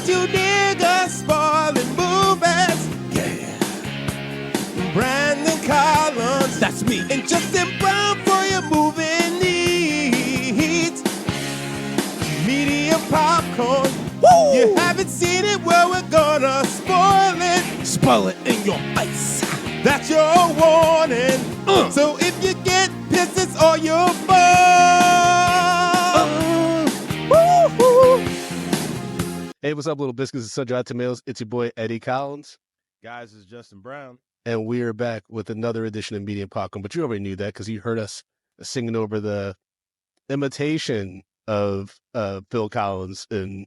two niggas spoiling movies. Yeah. Brandon Collins, that's me. And Justin Brown for your movie needs. Media popcorn. Woo! You haven't seen it, well, we're gonna spoil it. Spoil it in your face. That's your warning. So if you get pissed, it's all your fault. Hey, what's up, Little Biscuits and Sun-Dried Tomatoes? It's your boy, Eddie Collins. Guys, it's Justin Brown. And we are back with another edition of Media Popcorn. But you already knew that because you heard us singing over the imitation of Phil Collins in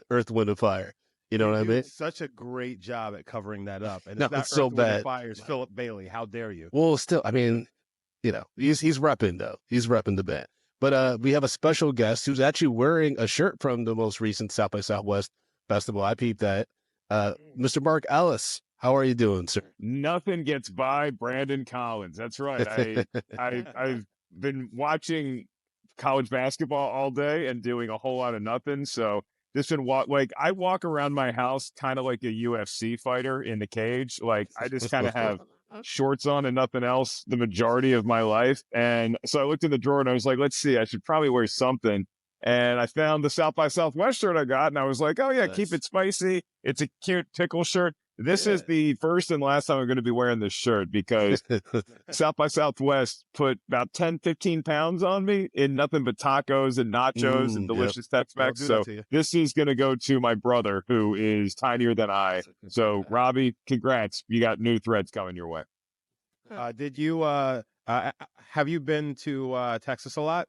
Earth, Wind, and Fire. You know what I mean? Such a great job at covering that up. And No, it's not it's so Earth, Wind, and bad. Fire's Philip Bailey. How dare you? Well, still, I mean, you know, he's repping, though. He's repping the band. But we have a special guest who's actually wearing a shirt from the most recent South by Southwest Festival. I peeped that. Mr. Mark Ellis, how are you doing, sir? Nothing gets by Brandon Collins. That's right. I've been watching college basketball all day and doing a whole lot of nothing. So this been I walk around my house kind of like a UFC fighter in the cage. Like I just kind of have shorts on and nothing else the majority of my life. And so I looked in the drawer and I was like, let's see, I should probably wear something. And I found the South by Southwest shirt I got, and I was like, oh, yeah, nice. Keep it spicy. It's a cute tickle shirt. This is the first and last time I'm going to be wearing this shirt because South by Southwest put about 10, 15 pounds on me in nothing but tacos and nachos and delicious Tex-Mex. So this is going to go to my brother, who is tinier than I. So, Robbie, congrats. You got new threads coming your way. Did you have you been to Texas a lot?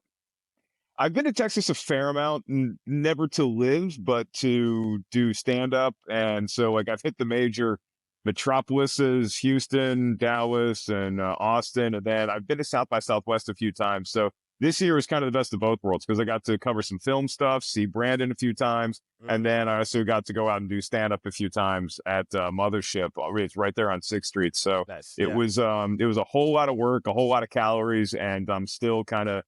I've been to Texas a fair amount, never to live, but to do stand-up. And so, like, I've hit the major metropolises, Houston, Dallas, and Austin. And then I've been to South by Southwest a few times. So this year was kind of the best of both worlds because I got to cover some film stuff, see Brandon a few times, and then I also got to go out and do stand-up a few times at Mothership. It's right there on 6th Street. So it was a whole lot of work, a whole lot of calories, and I'm still kind of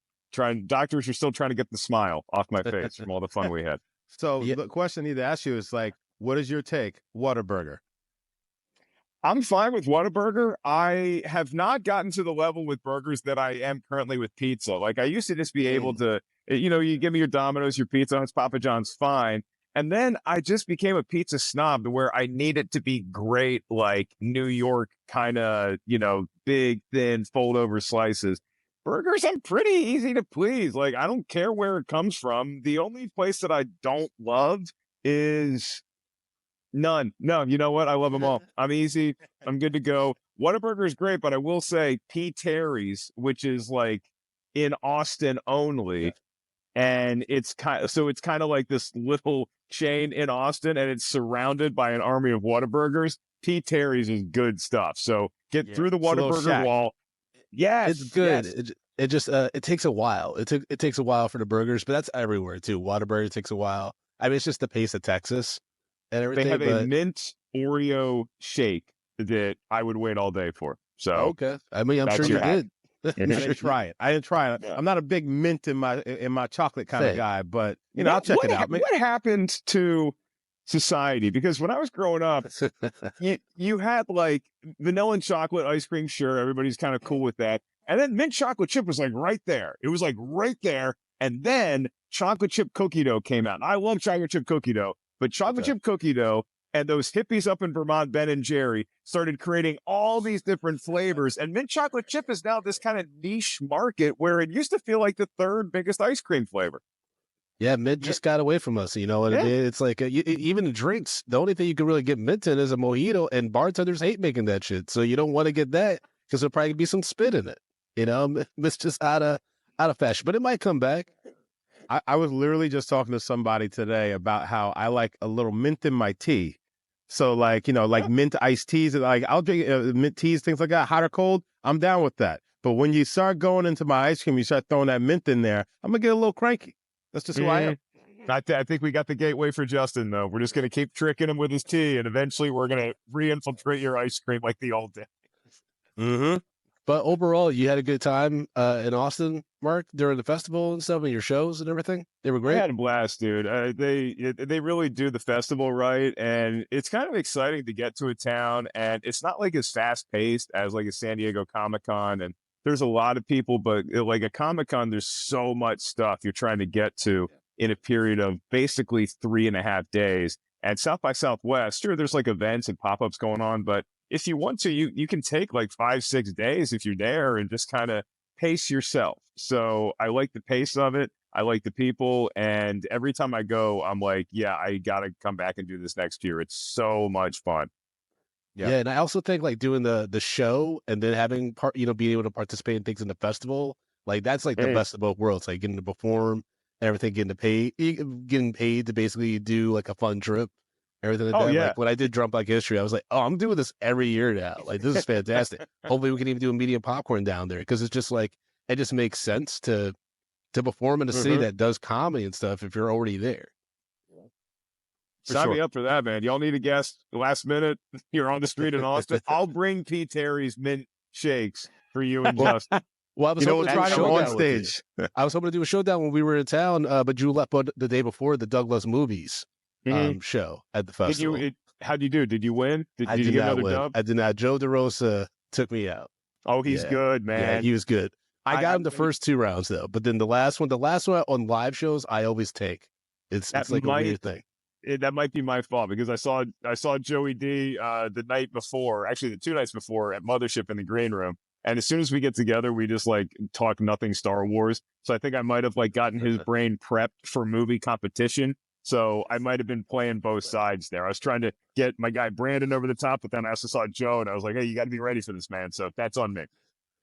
doctors are still trying to get the smile off my face from all the fun we had. So the question I need to ask you is like, what is your take? Whataburger. I'm fine with Whataburger. I have not gotten to the level with burgers that I am currently with pizza. Like I used to just be able to, you give me your Domino's, your Pizza Hut's, Papa John's, fine. And then I just became a pizza snob to where I need it to be great, like New York kind of, big, thin, fold over slices. Burgers, I'm pretty easy to please. Like, I don't care where it comes from. The only place that I don't love is none. No, you know what? I love them all. I'm easy. I'm good to go. Whataburger is great, but I will say P. Terry's, which is like in Austin only. And it's kind of like this little chain in Austin, and it's surrounded by an army of Whataburgers. P. Terry's is good stuff. So get through the Whataburger wall. Yes, it's good. Yes. It just it takes a while. It takes a while for the burgers, but that's everywhere too. Whataburger takes a while. I mean, it's just the pace of Texas and everything. They have a mint Oreo shake that I would wait all day for. So okay, I mean, I'm sure you did. I didn't try it. Yeah. I'm not a big mint in my chocolate kind of guy, but I'll check it out. What happened to society? Because when I was growing up, you had like vanilla and chocolate ice cream. Sure, everybody's kind of cool with that. And then mint chocolate chip was like right there. It was like right there. And then chocolate chip cookie dough came out. And I love chocolate chip cookie dough, but chocolate chip cookie dough and those hippies up in Vermont, Ben and Jerry, started creating all these different flavors. And mint chocolate chip is now this kind of niche market where it used to feel like the third biggest ice cream flavor. Yeah, mint just got away from us. It's like even the drinks. The only thing you can really get mint in is a mojito, and bartenders hate making that shit. So you don't want to get that because there'll probably be some spit in it. It's just out of fashion, but it might come back. I was literally just talking to somebody today about how I like a little mint in my tea. So like mint iced teas, like I'll drink mint teas, things like that, hot or cold. I'm down with that. But when you start going into my ice cream, you start throwing that mint in there, I'm gonna get a little cranky. That's just who I am. I think we got the gateway for Justin, though. We're just going to keep tricking him with his tea, and eventually we're going to re-infiltrate your ice cream like the old days. Mm-hmm. But overall, you had a good time in Austin, Mark, during the festival and stuff, and your shows and everything. They were I great. had a blast, dude. They really do the festival right, and it's kind of exciting to get to a town, and it's not like as fast paced as like a San Diego Comic-Con, and there's a lot of people, but like a Comic-Con, there's so much stuff you're trying to get to in a period of basically 3.5 days. And South by Southwest, sure, there's like events and pop-ups going on, but if you want to, you can take like 5-6 days if you're there and just kind of pace yourself. So I like the pace of it. I like the people. And every time I go, I'm like, yeah, I got to come back and do this next year. It's so much fun. Yeah. And I also think like doing the show and then having being able to participate in things in the festival, like that's like the best of both worlds. Like getting to perform, everything, getting paid to basically do like a fun trip. Everything like that. Yeah. Like when I did Drunk Like History, I was like, oh, I'm doing this every year now. Like this is fantastic. Hopefully we can even do a medium popcorn down there because it's just like it just makes sense to perform in a city that does comedy and stuff if you're already there. Sign me up for that, man. Y'all need a guest last minute. You're on the street in Austin. I'll bring Pete Terry's mint shakes for you and Justin. Well, I was hoping to do a showdown on stage. I was hoping to do a showdown when we were in town, but you left the day before the Douglas Movies show at the festival. How'd you do? Did you win? Did you get another dub? I did not. Joe DeRosa took me out. Oh, he's good, man. Yeah, he was good. I got him the first 2 rounds though, but then the last one on live shows, I always take. It's like a weird thing. That might be my fault because I saw Joey D the night before, actually the 2 nights before at Mothership in the green room. And as soon as we get together, we just like talk nothing Star Wars. So I think I might have like gotten his brain prepped for movie competition. So I might have been playing both sides there. I was trying to get my guy Brandon over the top, but then I also saw Joe and I was like, hey, you got to be ready for this, man. So that's on me.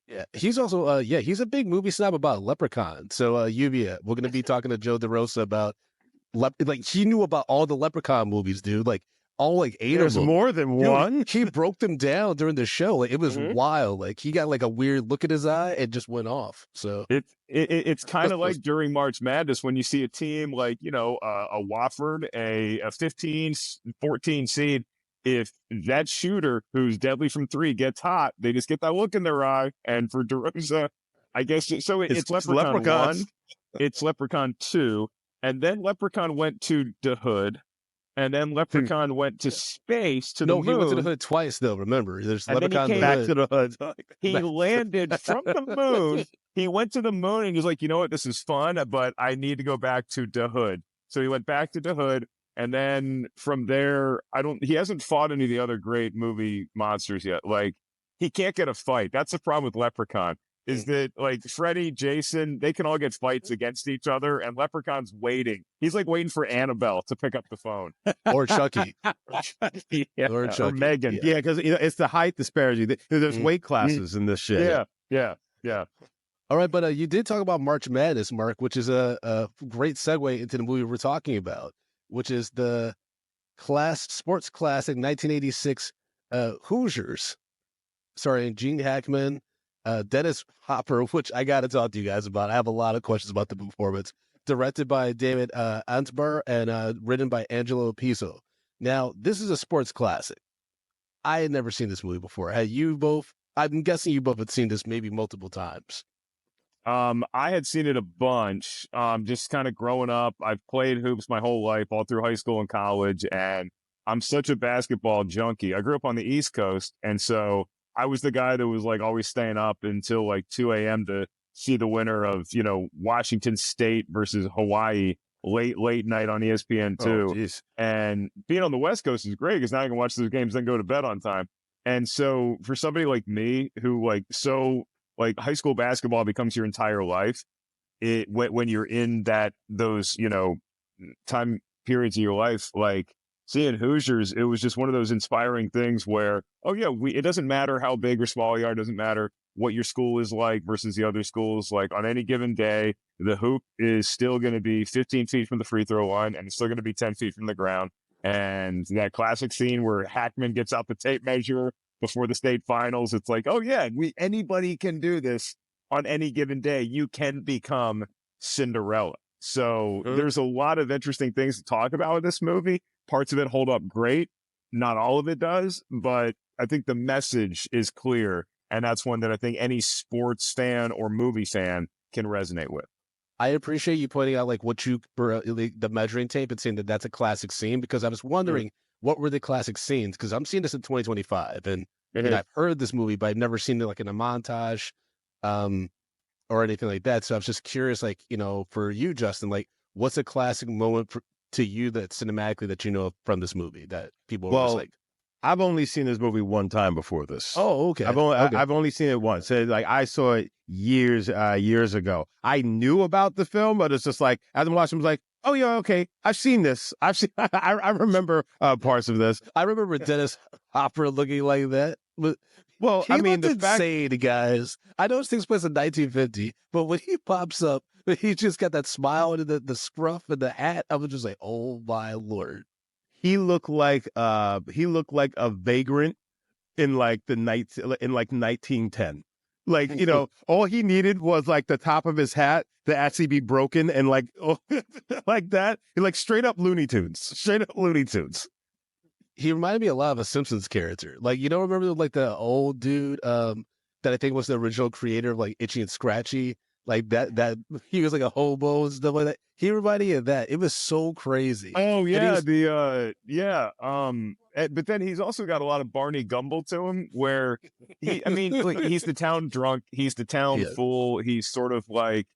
Yeah, he's also he's a big movie snob about Leprechaun. So Lluvia, we're gonna be talking to Joe DeRosa about like he knew about all the Leprechaun movies, dude. Like all like 8 of them. There's more than one. He broke them down during the show. Like it was wild. Like he got like a weird look at his eye and just went off. So it's kind of like during March Madness when you see a team like, a Wofford, a 15, 14 seed. If that shooter who's deadly from 3 gets hot, they just get that look in their eye. And for DeRosa, I guess so. It's Leprechaun 1, it's Leprechaun 2, and then Leprechaun went to the Hood. And then Leprechaun went to space to the moon. No, he went to the Hood twice, though. Remember, there's Leprechaun back to the Hood. He landed from the moon. He went to the moon, and he's like, you know what? This is fun, but I need to go back to the Hood. So he went back to the Hood, and then from there, he hasn't fought any of the other great movie monsters yet. Like, he can't get a fight. That's the problem with Leprechaun. Is that like Freddy, Jason, they can all get fights against each other, and Leprechaun's waiting. He's like waiting for Annabelle to pick up the phone. Or Chucky. Or Chucky. Or Megan. Yeah, because it's the height disparity. There's weight classes in this shit. Yeah. All right, but you did talk about March Madness, Mark, which is a great segue into the movie we're talking about, which is the sports classic 1986 Hoosiers, starring Gene Hackman, Dennis Hopper, which I got to talk to you guys about. I have a lot of questions about the performance. Directed by David Antbar and written by Angelo Pizzo. Now, this is a sports classic. I had never seen this movie before. Had you both? I'm guessing you both had seen this maybe multiple times. I had seen it a bunch. Just kind of growing up. I've played hoops my whole life, all through high school and college, and I'm such a basketball junkie. I grew up on the East Coast, and so I was the guy that was like always staying up until like 2 a.m. to see the winner of, Washington State versus Hawaii late night on ESPN2. Oh, and being on the West Coast is great because now I can watch those games, then go to bed on time. And so for somebody like me who high school basketball becomes your entire life, when you're in those time periods of your life, like seeing Hoosiers, it was just one of those inspiring things where, it doesn't matter how big or small you are. It doesn't matter what your school is like versus the other schools. Like on any given day, the hoop is still going to be 15 feet from the free throw line and it's still going to be 10 feet from the ground. And that classic scene where Hackman gets out the tape measure before the state finals, it's like, anybody can do this on any given day. You can become Cinderella. So there's a lot of interesting things to talk about with this movie. Parts of it hold up great. Not all of it does, but I think the message is clear And that's one that I think any sports fan or movie fan can resonate with. I appreciate you pointing out like the measuring tape and saying that that's a classic scene, because I was wondering what were the classic scenes, because I'm seeing this in 2025 and I've heard this movie, but I've never seen it like in a montage or anything like that. So I was just curious, like, for you, Justin, like what's a classic moment to you that cinematically that you know from this movie that people were just like, I've only seen this movie one time before this. oh, okay. I've only seen it once. So, like, I saw it years ago. I knew about the film, but it's just like as I'm watching, I was like, oh yeah, okay, I've seen this. I remember parts of this. I remember Dennis Hopper looking like that. But well, I mean, insane, guys. I know it takes place in 1950, but when he pops up, he just got that smile and the scruff and the hat. I was just like, oh my Lord. He looked like a vagrant in like 1910. Like, all he needed was like the top of his hat to actually be broken and like like that. Like straight up Looney Tunes. He reminded me a lot of a Simpsons character. Like, remember like the old dude that I think was the original creator of like Itchy and Scratchy? Like that he was like a hobo and stuff like that. He reminded me of that. It was so crazy. Oh yeah, but then he's also got a lot of Barney Gumble to him, where like, he's the town drunk, he's the town fool. He's sort of like,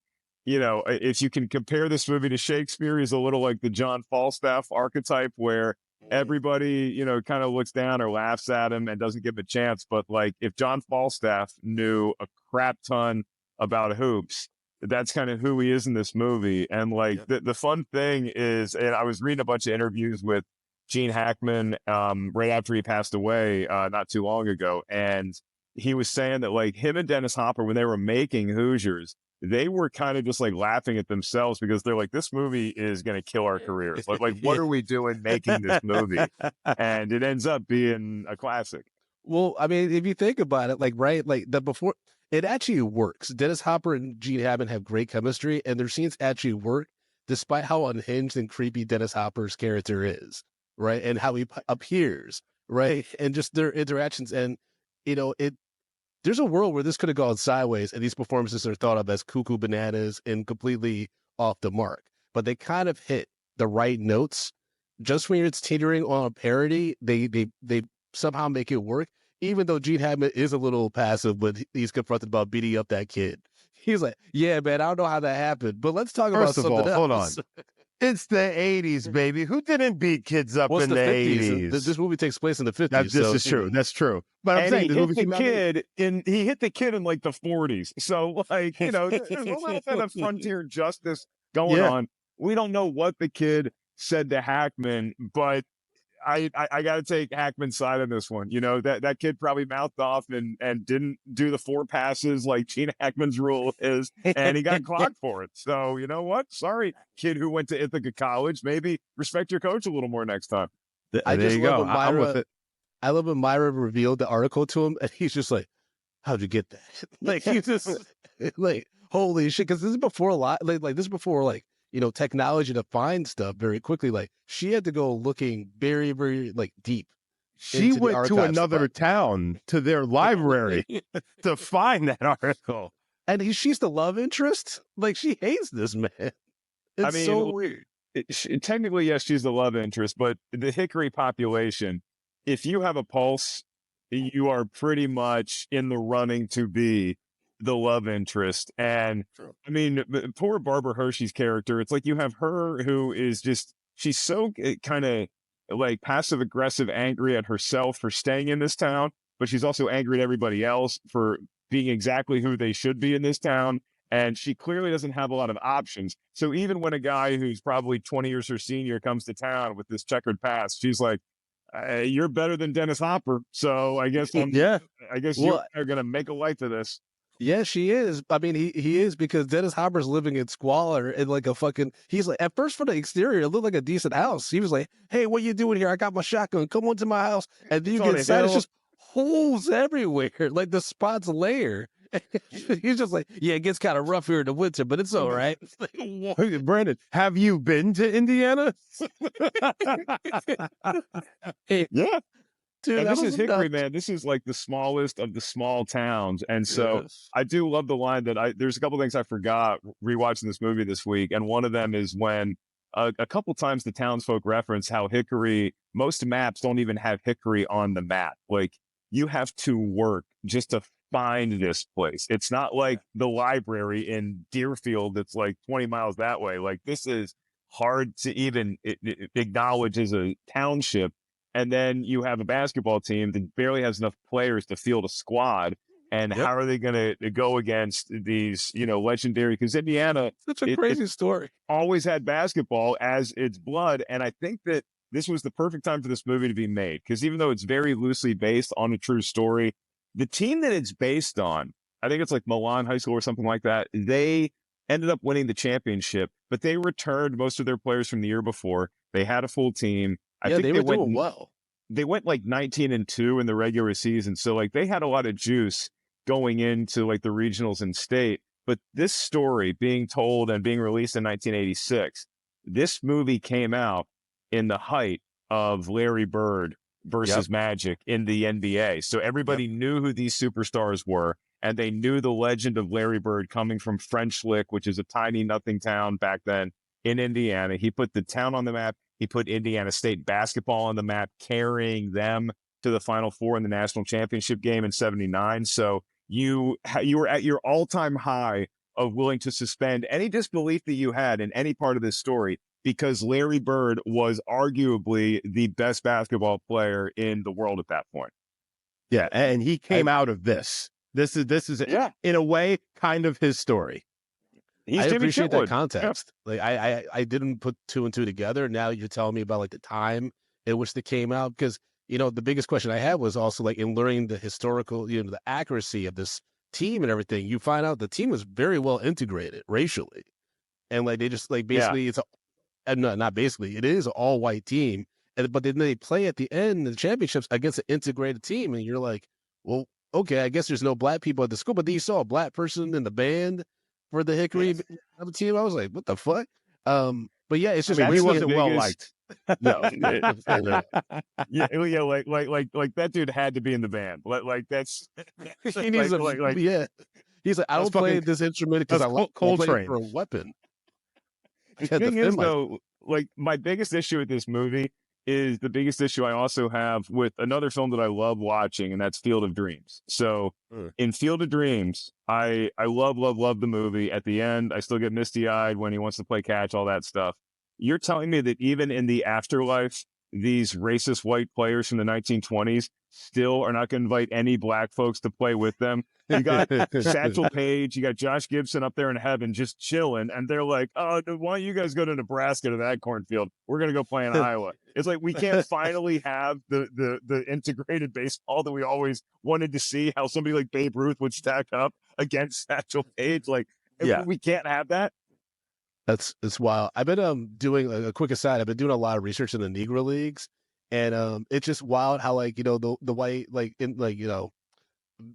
if you can compare this movie to Shakespeare, he's a little like the John Falstaff archetype, where everybody, kind of looks down or laughs at him and doesn't give him a chance. But like, if John Falstaff knew a crap ton about hoops, that's kind of who he is in this movie. And like the fun thing is, and I was reading a bunch of interviews with Gene Hackman right after he passed away not too long ago, and he was saying that like him and Dennis Hopper, when they were making Hoosiers, they were kind of just like laughing at themselves, because they're like, this movie is going to kill our careers. Like what are we doing making this movie? And it ends up being a classic. Well, I mean, if you think about it, like, right, like it actually works. Dennis Hopper and Gene Hackman have great chemistry, and their scenes actually work despite how unhinged and creepy Dennis Hopper's character is, right? And how he appears, right? And just their interactions. And, there's a world where this could have gone sideways, and these performances are thought of as cuckoo bananas and completely off the mark. But they kind of hit the right notes. Just when it's teetering on a parody, they somehow make it work. Even though Gene Hackman is a little passive when he's confronted about beating up that kid. He's like, yeah, man, I don't know how that happened, but let's talk about something else. Hold on. It's the 80s, baby. Who didn't beat kids up in the 80s? This movie takes place in the 50s. This is true. That's true. But I'm saying he hit the kid in like the 40s. So like, there's a little bit of frontier justice going on. We don't know what the kid said to Hackman, but I got to take Hackman's side on this one. That kid probably mouthed off and didn't do the 4 passes like Gene Hackman's rule is, and he got clocked for it. So you know what? Sorry, kid who went to Ithaca College. Maybe respect your coach a little more next time. There you go. I'm with it. I love when Myra revealed the article to him, and he's just like, "How'd you get that?" Like he just like, holy shit! Because this is before a lot. Like this is before like, technology to find stuff very quickly. Like she had to go looking very, very like deep. She went to another town to their library to find that article. And she's the love interest. Like she hates this man. It's so weird. Technically, yes, she's the love interest, but the Hickory population, if you have a pulse, you are pretty much in the running to be the love interest. And true. I mean, poor Barbara Hershey's character, it's like you have her who is just, she's so kind of like passive aggressive, angry at herself for staying in this town, but she's also angry at everybody else for being exactly who they should be in this town. And she clearly doesn't have a lot of options. So even when a guy who's probably 20 years her senior comes to town with this checkered past, she's like, you're better than Dennis Hopper. So I guess you are going to make a life of this. Yeah, she is. I mean, he is, because Dennis Hopper's living in squalor and like he's like, at first from the exterior, it looked like a decent house. He was like, hey, what you doing here? I got my shotgun. Come on to my house. And then you get inside, it's just holes everywhere. Like the spot's layer. He's just like, yeah, it gets kind of rough here in the winter, but it's all right. Like, Brandon, have you been to Indiana? Yeah. Dude, And that this was is Hickory, nuts. man. This is like the smallest of the small towns. And so Yes. I do love the line that there's a couple things I forgot rewatching this movie this week. And one of them is when a couple times the townsfolk reference how Hickory, most maps don't even have Hickory on the map. Like you have to work just to find this place. It's not like the library in Deerfield that's like 20 miles that way. Like this is hard to even acknowledge as a township. And then you have a basketball team that barely has enough players to field a squad. And Yep. how are they going to go against these, legendary? Because Indiana, Such a it crazy story. always had basketball as its blood. And I think that this was the perfect time for this movie to be made. Because even though it's very loosely based on a true story, the team that it's based on, I think it's like Milan High School or something like that, they ended up winning the championship, but they returned most of their players from the year before. They had a full team. I think They were doing well. They went like 19-2 in the regular season. So like they had a lot of juice going into like the regionals and state. But this story being told and being released in 1986, this movie came out in the height of Larry Bird versus Magic in the NBA. So everybody knew who these superstars were, and they knew the legend of Larry Bird coming from French Lick, which is a tiny nothing town back then in Indiana. He put the town on the map. He put Indiana State basketball on the map, carrying them to the Final Four in the national championship game in '79. So you were at your all-time high of willing to suspend any disbelief that you had in any part of this story, because Larry Bird was arguably the best basketball player in the world at that point. Yeah, and he came out of this. This is in a way kind of his story. He's I Jimmy appreciate Chitwood. that context. Like I didn't put two and two together. Now you're telling me about like the time in which they came out, because the biggest question I had was also like in learning the historical, the accuracy of this team and everything. You find out the team was very well integrated racially, and like they just like basically not basically, it is an all white team, but then they play at the end of the championships against an integrated team, and you're like, well, okay, I guess there's no black people at the school, but then you saw a black person in the band for the Hickory team. I was like, what the fuck? But yeah, it's just he wasn't well liked. No, like that dude had to be in the band. Like that's he needs He's like, I don't play this instrument because I like Coltrane for a weapon. The thing is, though, like my biggest issue with this movie is the biggest issue I also have with another film that I love watching, and that's Field of Dreams. So in Field of Dreams, I love the movie. At the end, I still get misty-eyed when he wants to play catch, all that stuff. You're telling me that even in the afterlife, these racist white players from the 1920s still are not going to invite any black folks to play with them? You got Satchel Paige, you got Josh Gibson up there in heaven just chilling, and they're like, oh, why don't you guys go to Nebraska to that cornfield? We're going to go play in Iowa. It's like we can't finally have the integrated baseball that we always wanted to see, how somebody like Babe Ruth would stack up against Satchel Paige. Like, we can't have that. It's wild. I've been doing a quick aside. I've been doing a lot of research in the Negro Leagues, and it's just wild how like the white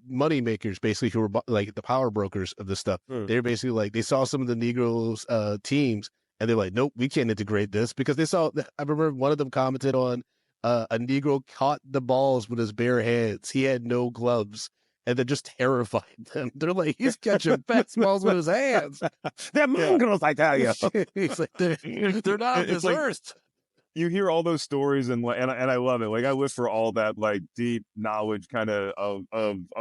money makers basically who were like the power brokers of this stuff. They're basically like they saw some of the Negroes teams and they're like, nope, we can't integrate this, because they saw. I remember one of them commented on a Negro caught the balls with his bare hands. He had no gloves. And that just terrified them. They're like, he's catching fastballs with his hands. They're mongrels, I tell you. He's like, they're not on this earth. You hear all those stories, and I love it. Like I live for all that like deep knowledge, kind of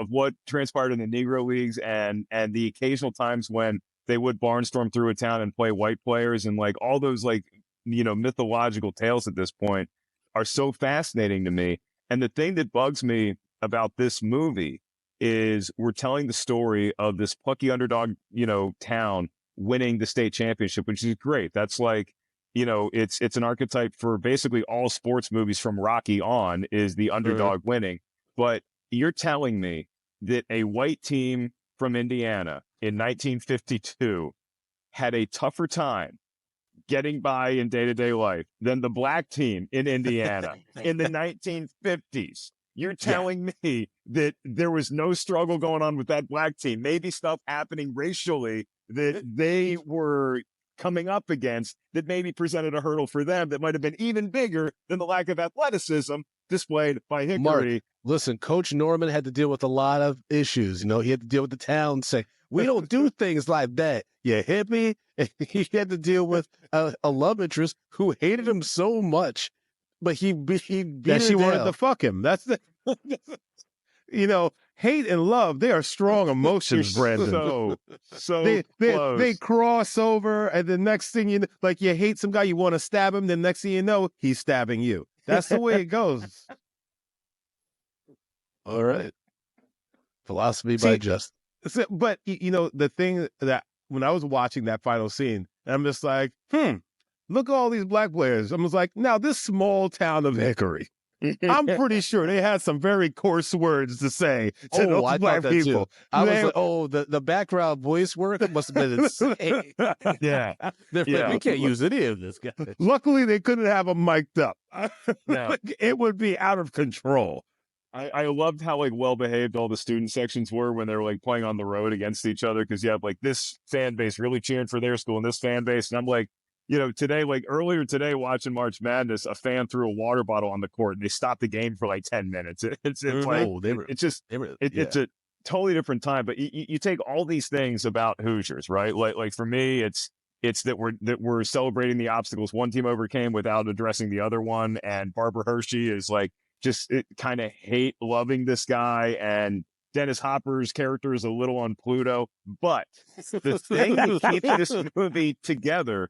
what transpired in the Negro Leagues, and the occasional times when they would barnstorm through a town and play white players, and like all those like mythological tales at this point are so fascinating to me. And the thing that bugs me about this movie is we're telling the story of this plucky underdog, town winning the state championship, which is great. That's like, it's an archetype for basically all sports movies from Rocky on, is the underdog winning. But you're telling me that a white team from Indiana in 1952 had a tougher time getting by in day-to-day life than the black team in Indiana in the 1950s. You're telling me that there was no struggle going on with that black team, maybe stuff happening racially that they were coming up against that maybe presented a hurdle for them that might have been even bigger than the lack of athleticism displayed by Hickory. Mark, listen, Coach Norman had to deal with a lot of issues. You know, he had to deal with the town saying, we don't do things like that, you hippie. And he had to deal with a love interest who hated him so much, but he beat that her she wanted down. to fuck him. That's the, you know, hate and love, they are strong emotions, Brandon. So they cross over, and the next thing you know, like you hate some guy, you want to stab him, the next thing you know, he's stabbing you. That's the way it goes. All right. Philosophy by Justin. So, but, you know, the thing that when I was watching that final scene, I'm just like, look at all these black players. I was like, now this small town of Hickory, I'm pretty sure they had some very coarse words to say to those black people. I was like, the background voice work must have been insane. Yeah. We can't use any of this, guy. Luckily, they couldn't have them mic'd up. No. It would be out of control. I loved how like well behaved all the student sections were when they were like playing on the road against each other, because you have like this fan base really cheering for their school and this fan base, and I'm like, you know, today, like earlier today, watching March Madness, a fan threw a water bottle on the court and they stopped the game for like 10 minutes. It's like it's a totally different time. But you take all these things about Hoosiers, right? Like for me, it's that we're celebrating the obstacles one team overcame without addressing the other one, and Barbara Hershey is like just kind of hate loving this guy, and Dennis Hopper's character is a little on Pluto. But the thing that keeps this movie together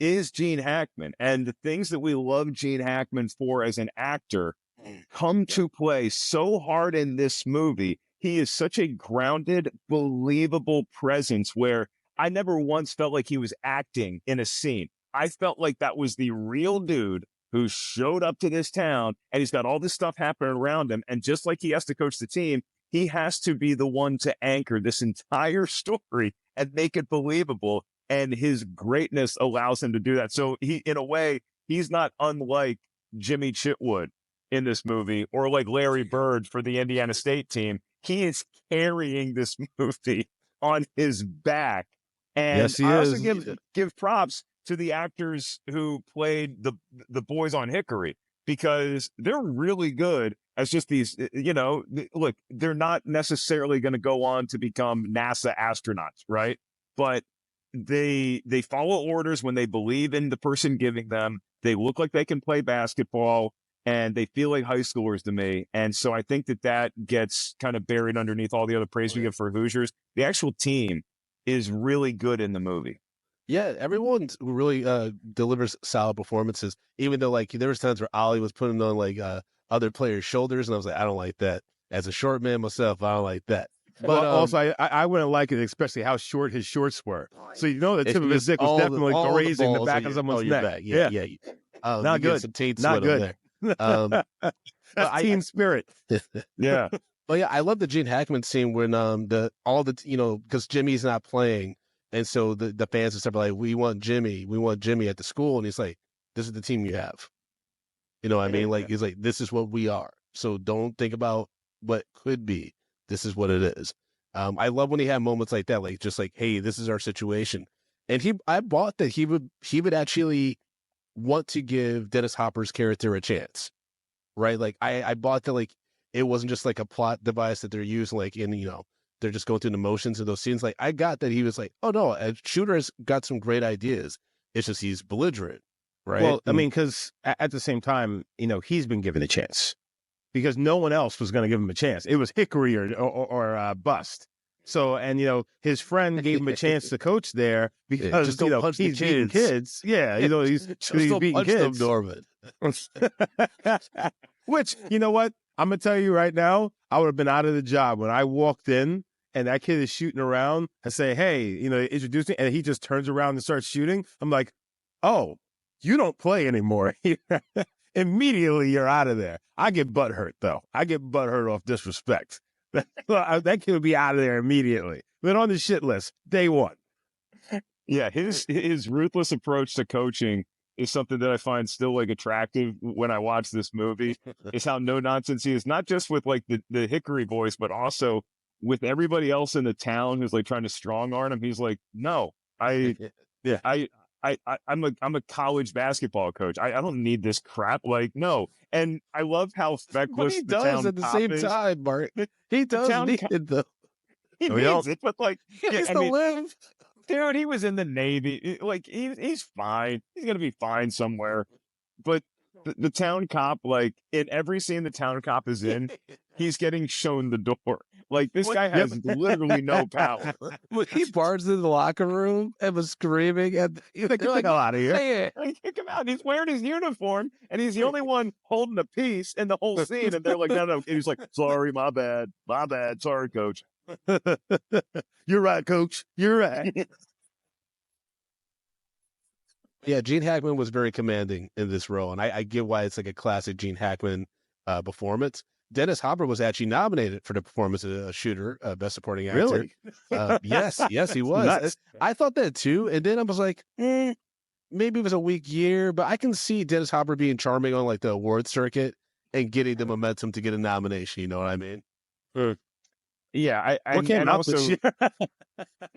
is Gene Hackman, and the things that we love Gene Hackman for as an actor come to play so hard in this movie. He is such a grounded, believable presence where I never once felt like he was acting in a scene. I felt like that was the real dude who showed up to this town, and he's got all this stuff happening around him. And just like he has to coach the team, he has to be the one to anchor this entire story and make it believable. And his greatness allows him to do that. So he, in a way, he's not unlike Jimmy Chitwood in this movie, or like Larry Bird for the Indiana State team. He is carrying this movie on his back. And yes, he I is. also give props to the actors who played the boys on Hickory, because they're really good as just these, you know, look, they're not necessarily going to go on to become NASA astronauts, right? But they follow orders when they believe in the person giving them. They look like they can play basketball, and they feel like high schoolers to me. And so I think that gets kind of buried underneath all the other praise we give for Hoosiers. The actual team is really good in the movie. Yeah, everyone really delivers solid performances, even though like there was times where Ollie was putting on like other players' shoulders, and I was like, I don't like that. As a short man myself, I don't like that. But well, also, I wouldn't like it, especially how short his shorts were. So you know the tip of his dick was definitely grazing the back of someone's neck. Back. Yeah. Not good. Some taint Not good. There. That's team spirit. Yeah. But yeah, I love the Gene Hackman scene when because Jimmy's not playing, and so the fans and stuff are like, we want Jimmy at the school, and he's like, this is the team you have. You know what I mean? Like he's like, this is what we are. So don't think about what could be. This is what it is. I love when he had moments like that, like just like, hey, this is our situation. And I bought that he would actually want to give Dennis Hopper's character a chance, right? Like I bought that, like it wasn't just like a plot device that they're using, like they're just going through the motions of those scenes. Like I got that he was like, oh no, Shooter has got some great ideas. It's just he's belligerent, right? Well, I mean, because at the same time, he's been given a chance. Because no one else was going to give him a chance. It was Hickory or bust. So, and his friend gave him a chance to coach there because he's beating kids. Yeah, he's beating kids. Them, Norman. Which, you know what? I'm gonna tell you right now, I would have been out of the job when I walked in and that kid is shooting around and say, "Hey, introduce me," and he just turns around and starts shooting. I'm like, "Oh, you don't play anymore." Immediately you're out of there. I get butthurt though. I get butthurt off disrespect. That kid would be out of there immediately. But on the shit list, day one. Yeah, his ruthless approach to coaching is something that I find still like attractive when I watch this movie. Is how no nonsense he is, not just with like the Hickory boys, but also with everybody else in the town who's like trying to strong arm him. He's like, no, I I'm a college basketball coach. I don't need this crap. Like, no. And I love how But feckless he the does town at the cop same is. time, Mark. He The does town need cop, it, though. he We needs don't. it, but like, He yeah, has I to mean, live. dude, he was in the Navy. Like, he's fine. He's gonna be fine somewhere. But the town cop, like in every scene the town cop is in, he's getting shown the door. Like this guy Yep. has literally no power. When he barged in the locker room and was screaming, and Get they're the like, hell out of here. "Say it." Like, kick him out. He's wearing his uniform, and he's the only one holding a piece in the whole scene. And they're like, no. And he's like, sorry, my bad, sorry, coach. You're right, coach. You're right. Yeah, Gene Hackman was very commanding in this role, and I get why it's like a classic Gene Hackman performance. Dennis Hopper was actually nominated for the performance of a shooter, Best Supporting Actor. Really? Yes, he was. Nuts. I thought that too, and then I was like, maybe it was a weak year, but I can see Dennis Hopper being charming on like the award circuit and getting the momentum to get a nomination. You know what I mean? Yeah, What came and out also this year?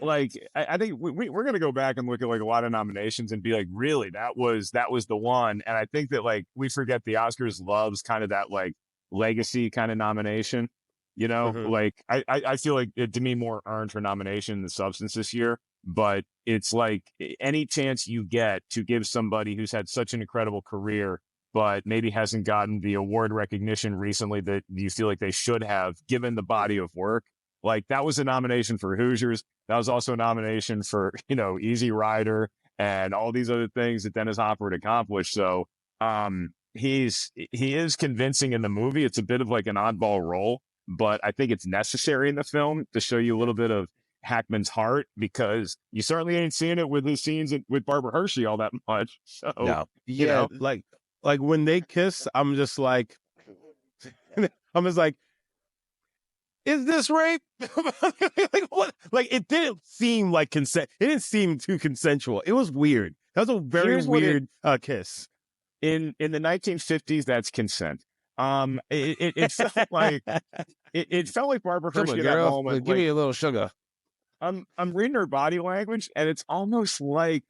like I think we're gonna go back and look at like a lot of nominations and be like, really, that was the one. And I think that like we forget the Oscars loves kind of that like legacy kind of nomination. You know, Mhm. like I feel like it, to me, more earned for nomination than substance this year. But it's like any chance you get to give somebody who's had such an incredible career, but maybe hasn't gotten the award recognition recently that you feel like they should have, given the body of work. Like that was a nomination for Hoosiers. That was also a nomination for, Easy Rider and all these other things that Dennis Hopper had accomplished. So he is convincing in the movie. It's a bit of like an oddball role, but I think it's necessary in the film to show you a little bit of Hackman's heart, because you certainly ain't seeing it with his scenes with Barbara Hershey all that much. So No. you Yeah, know. like when they kiss, I'm just like, is this rape? Like what? Like it didn't seem like consent. It didn't seem too consensual. It was weird. That was a very Here's what weird kiss. in the 1950s, that's consent. It felt like it felt like Barbara Come Hershey on, in that girl, moment. give Like, me a little sugar. I'm reading her body language, and it's almost like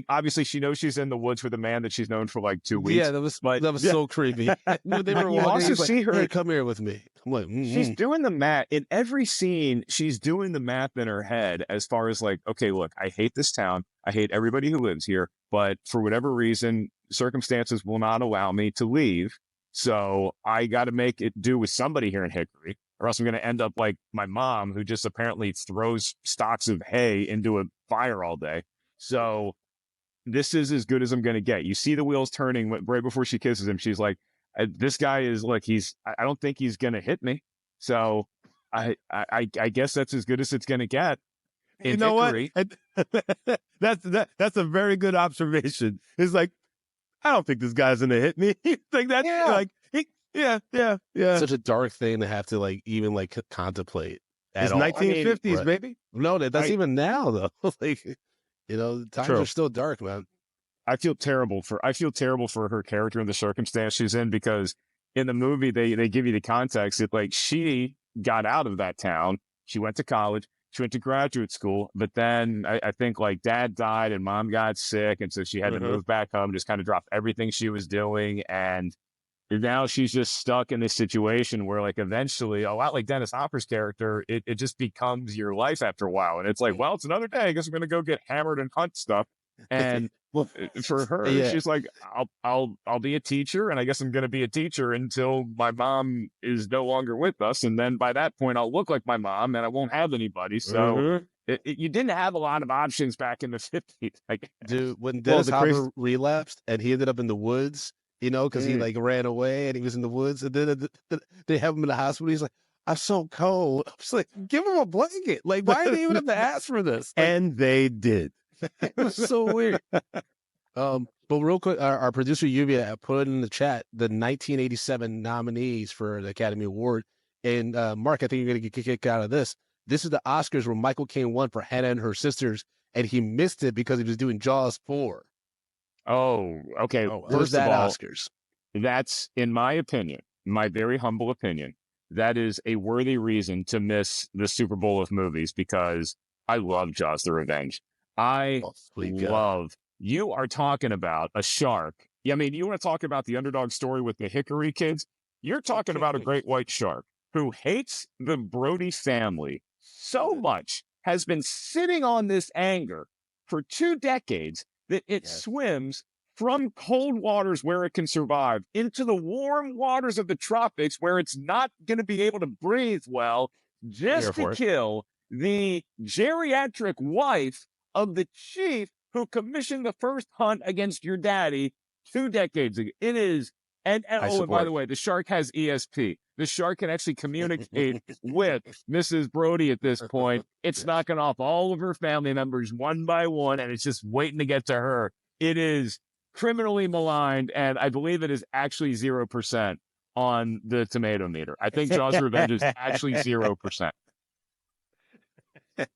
obviously she knows she's in the woods with a man that she's known for like 2 weeks. Yeah, that was but so creepy. When they were you walking, also he's like, see her. "Hey, come here with me." I'm like, She's doing the math in every scene. She's doing the math in her head as far as like, okay, look, I hate this town. I hate everybody who lives here, but for whatever reason, circumstances will not allow me to leave. So I got to make it do with somebody here in Hickory, or else I'm going to end up like my mom, who just apparently throws stalks of hay into a fire all day. So this is as good as I'm going to get. You see the wheels turning right before she kisses him. She's like, this guy is like, I don't think he's going to hit me. So I guess that's as good as it's going to get. You know Hickory. What? That's a very good observation. It's like, I don't think this guy's gonna hit me. Like that's like, yeah. Such a dark thing to have to like even like contemplate. It's all. 1950s, right. baby. No, that's even now though. Like, the times are still dark, man. I feel terrible for her character and the circumstance she's in, because in the movie they give you the context that like she got out of that town, she went to college, she went to graduate school, but then I think like dad died and mom got sick, and so she had to move back home, just kind of drop everything she was doing, and now she's just stuck in this situation where like eventually, a lot like Dennis Hopper's character, it just becomes your life after a while, and it's like, well, it's another day. I guess I'm gonna go get hammered and hunt stuff. And for her, she's like, I'll be a teacher, and I guess I'm going to be a teacher until my mom is no longer with us, and then by that point, I'll look like my mom, and I won't have anybody. So you didn't have a lot of options back in the 50s. Like, dude, when Dennis Hopper relapsed and he ended up in the woods, because he like ran away and he was in the woods, and then they have him in the hospital. He's like, I'm so cold. I was like, give him a blanket. Like, why did they even have to ask for this? Like, and they did. It was so weird. But real quick, our producer Lluvia put in the chat the 1987 nominees for the Academy Award. And Mark, I think you're going to get a kick out of this. This is the Oscars where Michael Caine won for Hannah and Her Sisters, and he missed it because he was doing Jaws 4. Oh, okay. First of all, Oscars. That's, in my opinion, my very humble opinion, that is a worthy reason to miss the Super Bowl of movies, because I love Jaws: The Revenge. I love you are talking about a shark. I mean, you want to talk about the underdog story with the Hickory kids? You're talking about a great white shark who hates the Brody family so much, has been sitting on this anger for 2 decades that it swims from cold waters where it can survive into the warm waters of the tropics where it's not going to be able to breathe well, just to kill the geriatric wife of the chief who commissioned the first hunt against your daddy 2 decades ago. It is, and by the way, the shark has ESP. The shark can actually communicate with Mrs. Brody at this point. It's knocking off all of her family members one by one, and it's just waiting to get to her. It is criminally maligned, and I believe it is actually 0% on the tomato meter. I think Jaws Revenge is actually 0%.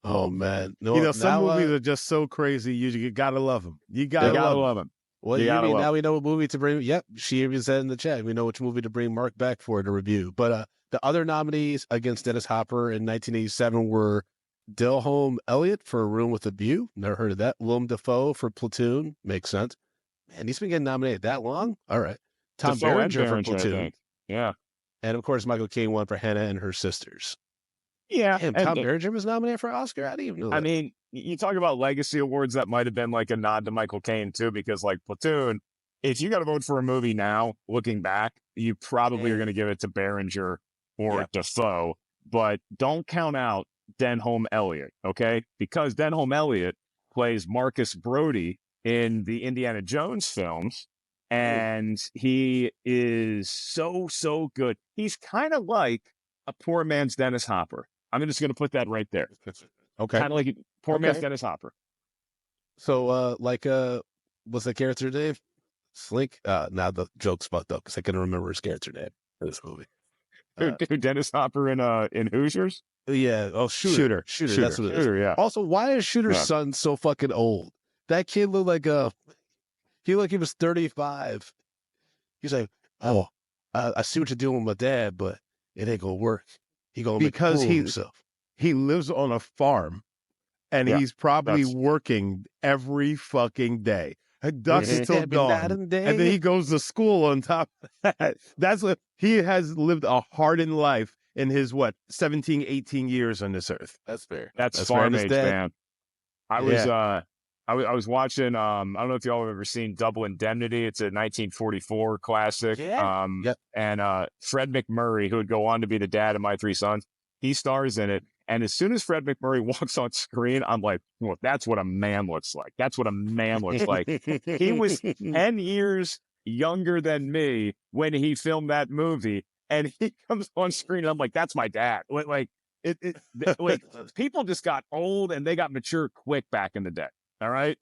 Oh man, some movies are just so crazy. You gotta love them. You gotta love them. Well, now we know what movie to bring. Yep, she even said in the chat, we know which movie to bring Mark back for to review. But the other nominees against Dennis Hopper in 1987 were Delholm Elliott for A Room with a View. Never heard of that. Willem Dafoe for Platoon. Makes sense. Man, he's been getting nominated that long? All right. Tom Berenger for Platoon. Yeah. And, of course, Michael Caine won for Hannah and Her Sisters. Yeah. Damn, Tom Berenger was nominated for an Oscar? I didn't even know that. I mean, you talk about legacy awards, that might have been like a nod to Michael Caine, too, because like Platoon, if you got to vote for a movie now, looking back, you probably are going to give it to Berenger or Dafoe. But don't count out Denholm Elliott, okay? Because Denholm Elliott plays Marcus Brody in the Indiana Jones films, and he is so good. He's kind of like a poor man's Dennis Hopper. I'm just going to put that right there. Okay. Kind of like a poor man's Dennis Hopper. So, what's the character name? Slink? Now the joke's fucked up because I couldn't remember his character name in this movie. Dude, Dennis Hopper in Hoosiers? Yeah. Oh, Shooter. That's what it is. Yeah. Also, why is Shooter's son so fucking old? That kid looked like he was 35. He's like, oh, I see what you're doing with my dad, but it ain't gonna work. He gonna because make himself. He lives on a farm, and he's probably working every fucking day. Dusk until dawn, and then he goes to school on top of that. That's what he has lived a hardened life in his 17, 18 years on this earth. That's fair. That's farm age, man. I was watching. I don't know if y'all have ever seen Double Indemnity. It's a 1944 classic. And Fred McMurray, who would go on to be the dad of my 3 sons, he stars in it. And as soon as Fred McMurray walks on screen, I'm like, well, that's what a man looks like. That's what a man looks like. He was 10 years younger than me when he filmed that movie, and he comes on screen, and I'm like, that's my dad. Like people just got old and they got mature quick back in the day. All right.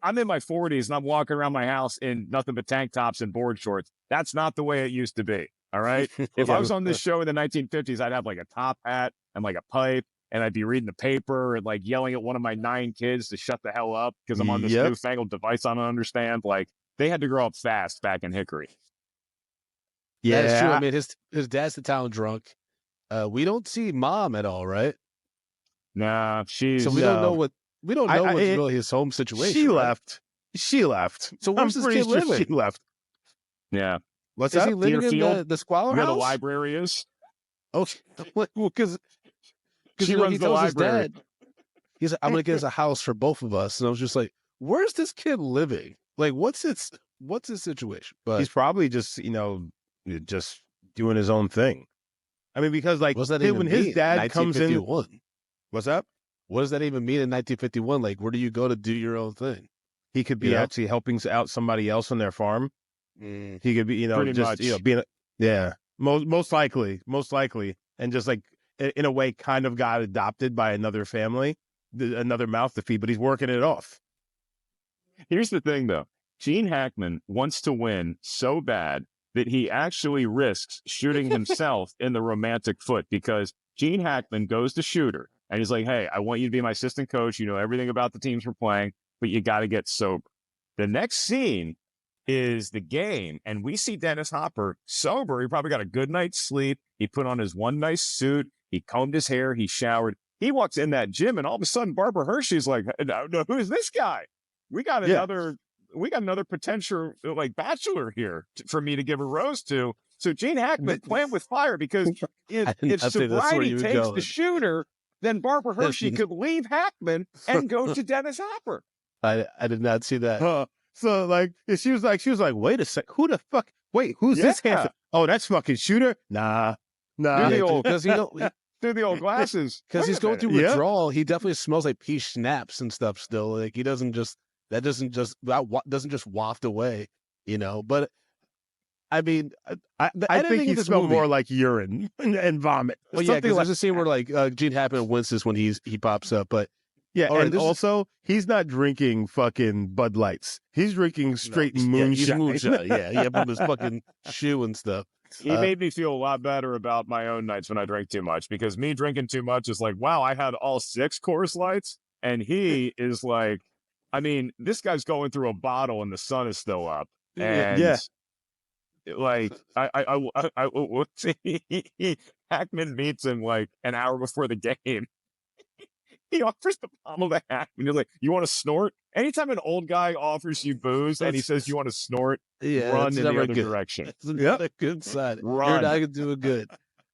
I'm in my 40s and I'm walking around my house in nothing but tank tops and board shorts. That's not the way it used to be. All right. If I was on this show in the 1950s, I'd have like a top hat and like a pipe, and I'd be reading the paper and like yelling at one of my 9 kids to shut the hell up because I'm on this newfangled device I don't understand. Like, they had to grow up fast back in Hickory. Yeah, that's true. I mean, his dad's the town drunk. We don't see mom at all, right? Nah, she's so we don't know what's really his home situation. She left. So where's this kid living? She left. Yeah. What's he living in the squalor where house? The library is. Oh, well, because she runs the library. His dad, he's like, I'm gonna get us a house for both of us, and I was just like, where's this kid living? Like, what's his situation? But he's probably just just doing his own thing. I mean, because like when his dad comes in, what's up? What does that even mean in 1951? Like, where do you go to do your own thing? He could be actually helping out somebody else on their farm. He could be, being most likely, and just like in a way, kind of got adopted by another family, another mouth to feed, but he's working it off. Here's the thing, though. Gene Hackman wants to win so bad that he actually risks shooting himself in the romantic foot, because Gene Hackman goes to Shooter and he's like, hey, I want you to be my assistant coach. You know everything about the teams we're playing, but you got to get sober. The next scene is the game, and we see Dennis Hopper sober. He probably got a good night's sleep. He put on his one nice suit. He combed his hair. He showered. He walks in that gym, and all of a sudden, Barbara Hershey's like, no, who is this guy? we got another potential like bachelor here for me to give a rose to. So Gene Hackman playing with fire, because if sobriety takes the shooter, then Barbara Hershey could leave Hackman and go to Dennis Hopper. I did not see that. So like she was like, wait a sec, who the fuck? Wait, who's this handsome? Oh, that's fucking Shooter. Nah. Because through the old glasses. Because he's going through withdrawal. He definitely smells like peach schnapps and stuff still. Like he doesn't just waft away, you know. But I mean, I think he smelled more like urine and vomit. Well, yeah, because there's a scene where like Gene Hackman winces when he pops up, but yeah, and also he's not drinking fucking Bud Lights. He's drinking straight moonshine. Moonshine. Yeah, from his fucking shoe and stuff. He made me feel a lot better about my own nights when I drank too much, because me drinking too much is like, wow, I had all 6 Coors Lights, and he is like, I mean, this guy's going through a bottle and the sun is still up, and like Hackman meets him like an hour before the game. He offers the bottle to Hackman. You're like, you want to snort? Anytime an old guy offers you booze and he says you want to snort, run in the other direction. It's not a good sign. Run. You're not doing good.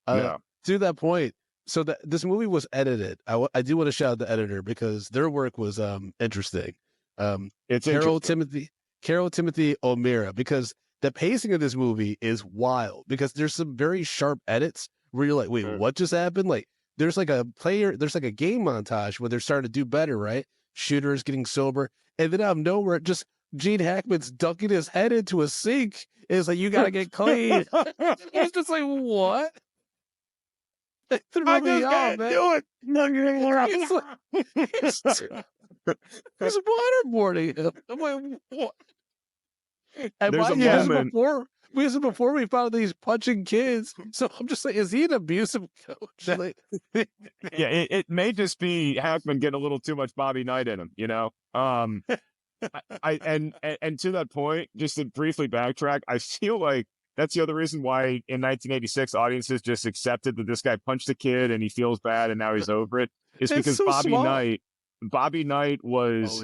To that point, so this movie was edited. I do want to shout out the editor because their work was interesting. It's Carol Timothy O'Meara, because the pacing of this movie is wild, because there's some very sharp edits where you're like, wait, what just happened? Like, there's like a game montage where they're starting to do better, right? Shooter is getting sober, and then out of nowhere, just Gene Hackman's dunking his head into a sink. It's like, you gotta get clean. It's just like, what? It threw me off, man. Do it. He's waterboarding him. I'm like, what? And There's a moment before we found these punching kids. So I'm just like, is he an abusive coach? Like, yeah, it may just be Hackman getting a little too much Bobby Knight in him, you know? And to that point, just to briefly backtrack, I feel like that's the other reason why in 1986 audiences just accepted that this guy punched a kid and he feels bad and now he's over it. It's because so Bobby Knight was,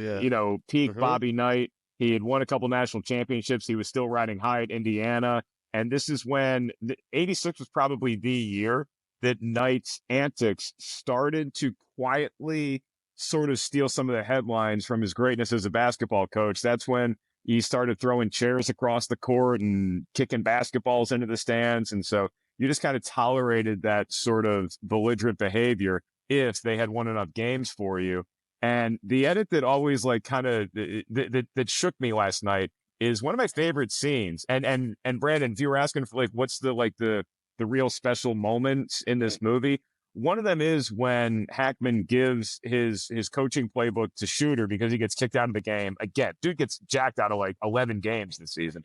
peak Bobby Knight. He had won a couple national championships. He was still riding high at Indiana. And this is when 86 was probably the year that Knight's antics started to quietly sort of steal some of the headlines from his greatness as a basketball coach. That's when he started throwing chairs across the court and kicking basketballs into the stands. And so you just kind of tolerated that sort of belligerent behavior if they had won enough games for you. And the edit that always like kind of that shook me last night is one of my favorite scenes. And Brandon, if you were asking for like what's the real special moments in this movie, one of them is when Hackman gives his coaching playbook to Shooter because he gets kicked out of the game again. Dude gets jacked out of like 11 games this season,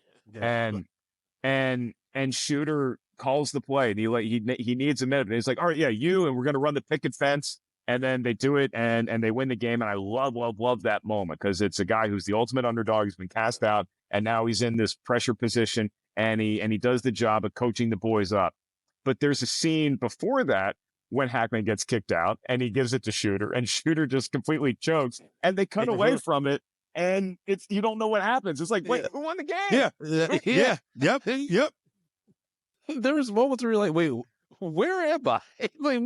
and Shooter calls the play. And he needs a minute. And he's like, all right, yeah, and we're gonna run the picket fence. And then they do it and they win the game. And I love that moment because it's a guy who's the ultimate underdog. He's been cast out and now he's in this pressure position and he does the job of coaching the boys up. But there's a scene before that when Hackman gets kicked out and he gives it to Shooter and Shooter just completely chokes and they cut away from it. And you don't know what happens. It's like, wait, who won the game? Yeah. Yep. There was moments where you're like, wait, where am I? Like,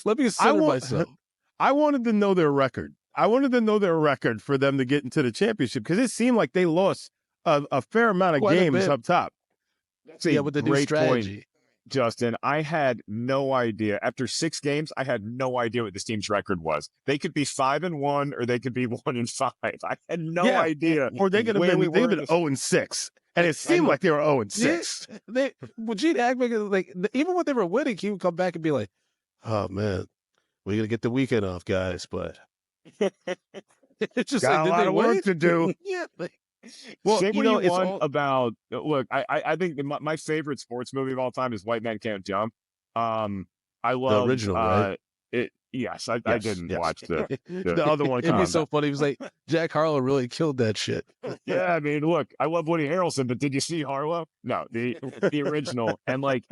let me center myself. I wanted to know their record. I wanted to know their record for them to get into the championship because it seemed like they lost a fair amount of games up top. That's a with the new great strategy. Point, Justin. I had no idea. After 6 games, I had no idea what this team's record was. They could be 5-1 or they could be 1-5. I had no idea. Or they could have been 0-6. And it seemed like they were 0-6. Gene Hackman, like, even when they were winning, he would come back and be like, "Oh man, we're gonna get the weekend off, guys." But it's just got like, a lot of work to do. Well, look, I think my favorite sports movie of all time is White Men Can't Jump. I love the original, right? Yes, I didn't watch the other one. It'd be so funny. He was like, Jack Harlow really killed that shit. Yeah, I mean, look, I love Woody Harrelson, but did you see Harlow? No, the original. And like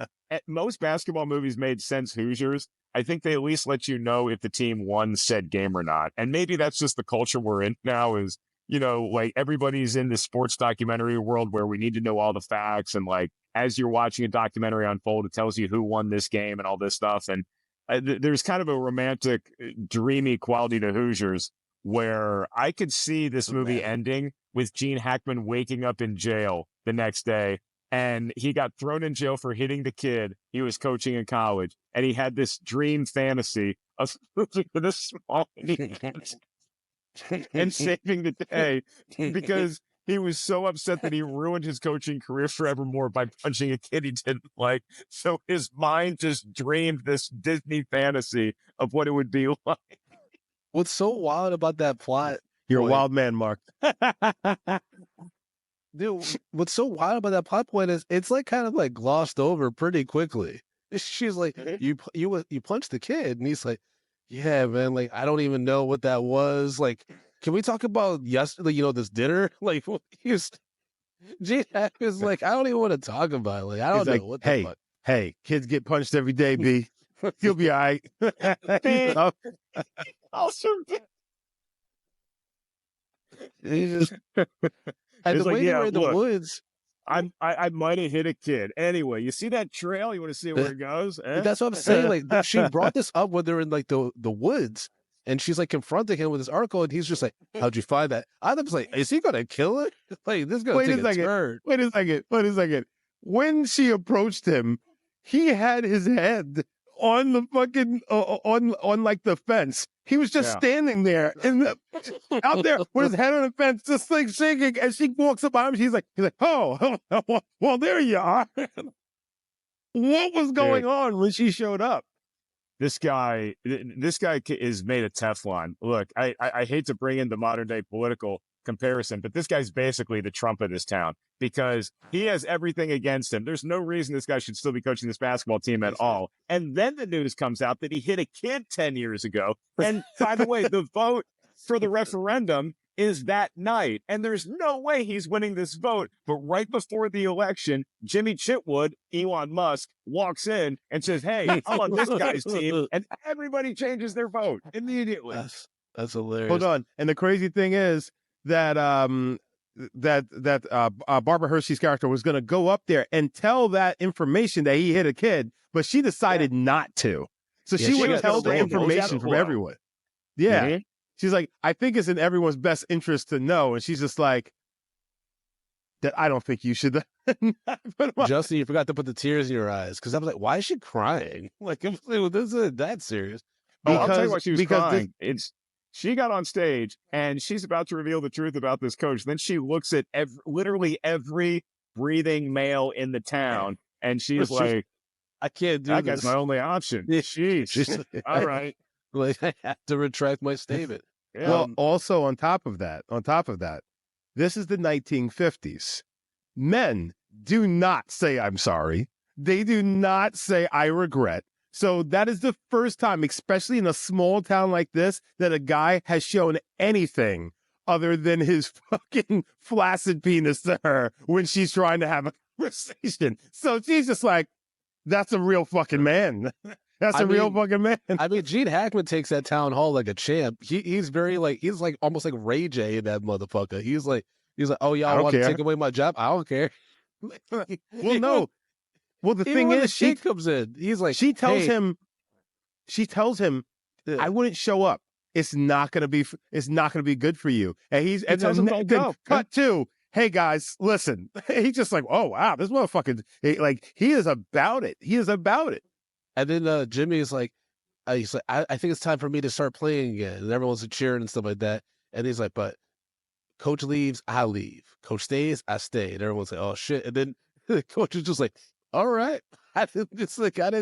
most basketball movies made since Hoosiers, I think they at least let you know if the team won said game or not. And maybe that's just the culture we're in now is like everybody's in the sports documentary world where we need to know all the facts. And like, as you're watching a documentary unfold, it tells you who won this game and all this stuff. And there's kind of a romantic, dreamy quality to Hoosiers where I could see this movie ending with Gene Hackman waking up in jail the next day. And he got thrown in jail for hitting the kid he was coaching in college. And he had this dream fantasy of moving with a small and saving the day because he was so upset that he ruined his coaching career forevermore by punching a kid he didn't like. So his mind just dreamed this Disney fantasy of what it would be like. What's so wild about that plot? You're a wild man, Mark. Dude, what's so wild about that plot point is it's like kind of like glossed over pretty quickly. She's like, you punched the kid, and he's like, yeah, man, like I don't even know what that was. Like, can we talk about yesterday? This dinner. Like, Gene is like, I don't even want to talk about it. Like, I don't know what the fuck. Hey, kids get punched every day, B. You'll be all right. I'll survive. And the way they were in the woods. I might have hit a kid. Anyway, you see that trail? You want to see where it goes? That's what I'm saying. Like, she brought this up when they're in like the woods, and she's like confronting him with this article, and he's just like, "How'd you find that?" I was like, "Is he gonna kill her? Like, this is gonna take a turn." Wait a second. When she approached him, he had his head on the fucking on like the fence. He was just standing there out there with his head on the fence, just like shaking. And she walks up behind him. He's like, oh, well, there you are. What was going on when she showed up? This guy is made of Teflon. Look, I hate to bring in the modern day political comparison, but this guy's basically the Trump of this town because he has everything against him. There's no reason this guy should still be coaching this basketball team at all. And then the news comes out that he hit a kid 10 years ago. And by the way, the vote for the referendum is that night. And there's no way he's winning this vote. But right before the election, Jimmy Chitwood, Elon Musk, walks in and says, hey, I'm on this guy's team. And everybody changes their vote immediately. That's hilarious. Hold on. And the crazy thing is, that Barbara Hershey's character was going to go up there and tell that information that he hit a kid, but she decided not to. So she would tell the information from everyone. Yeah. Mm-hmm. She's like, I think it's in everyone's best interest to know. And she's just like, that I don't think you should. Justin, you forgot to put the tears in your eyes. Because I was like, why is she crying? Like, this isn't that serious. I'll tell you why she was crying. She got on stage and she's about to reveal the truth about this coach. Then she looks at literally every breathing male in the town, and she's like, "I can't do that this. That's my only option." Jeez. All right, like I have to retract my statement. Yeah. Well, also on top of that, this is the 1950s. Men do not say "I'm sorry." They do not say "I regret." So that is the first time, especially in a small town like this, that a guy has shown anything other than his fucking flaccid penis to her when she's trying to have a conversation. So she's just like, that's a real fucking man. That's a real fucking man. I mean, Gene Hackman takes that town hall like a champ. He's very like, he's like almost like Ray J in that motherfucker. He's like, oh, y'all want to take away my job? I don't care. Well, no. Well, the thing is, she comes in. He's like, she tells him, I wouldn't show up. It's not gonna be good for you. And he tells him, cut to, hey guys, listen. He's just like, oh wow, this motherfucker, he is about it. He is about it. And then Jimmy is like, he's like, I think it's time for me to start playing again. And everyone's cheering and stuff like that. And he's like, but coach leaves, I leave. Coach stays, I stay. And everyone's like, oh shit. And then the coach is just like, all right. I didn't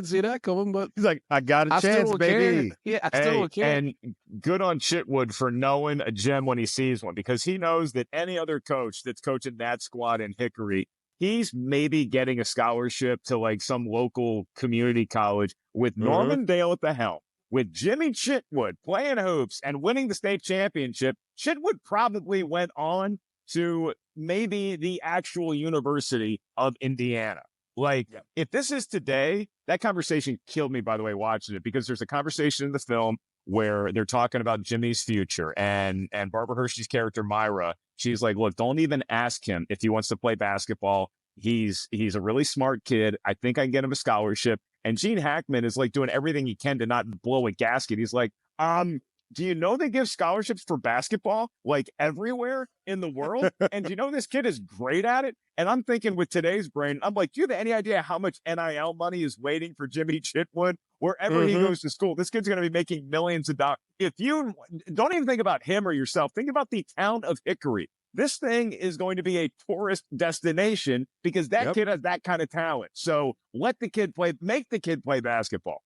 see that coming, but he's like, I got a chance, baby. Care. Yeah, I still don't care. And good on Chitwood for knowing a gem when he sees one, because he knows that any other coach that's coaching that squad in Hickory, he's maybe getting a scholarship to like some local community college with Norman Dale at the helm, with Jimmy Chitwood playing hoops and winning the state championship. Chitwood probably went on to maybe the actual University of Indiana. Like, if this is today, that conversation killed me, by the way, watching it, because there's a conversation in the film where they're talking about Jimmy's future, and Barbara Hershey's character Myra, she's like, look, don't even ask him if he wants to play basketball. He's a really smart kid. I think I can get him a scholarship. And Gene Hackman is like doing everything he can to not blow a gasket. He's like, do you know they give scholarships for basketball like everywhere in the world? And do you know this kid is great at it? And I'm thinking with today's brain, I'm like, do you have any idea how much NIL money is waiting for Jimmy Chitwood wherever he goes to school? This kid's going to be making millions of dollars. If you don't even think about him or yourself, think about the town of Hickory. This thing is going to be a tourist destination because that kid has that kind of talent. So let the kid play, make the kid play basketball.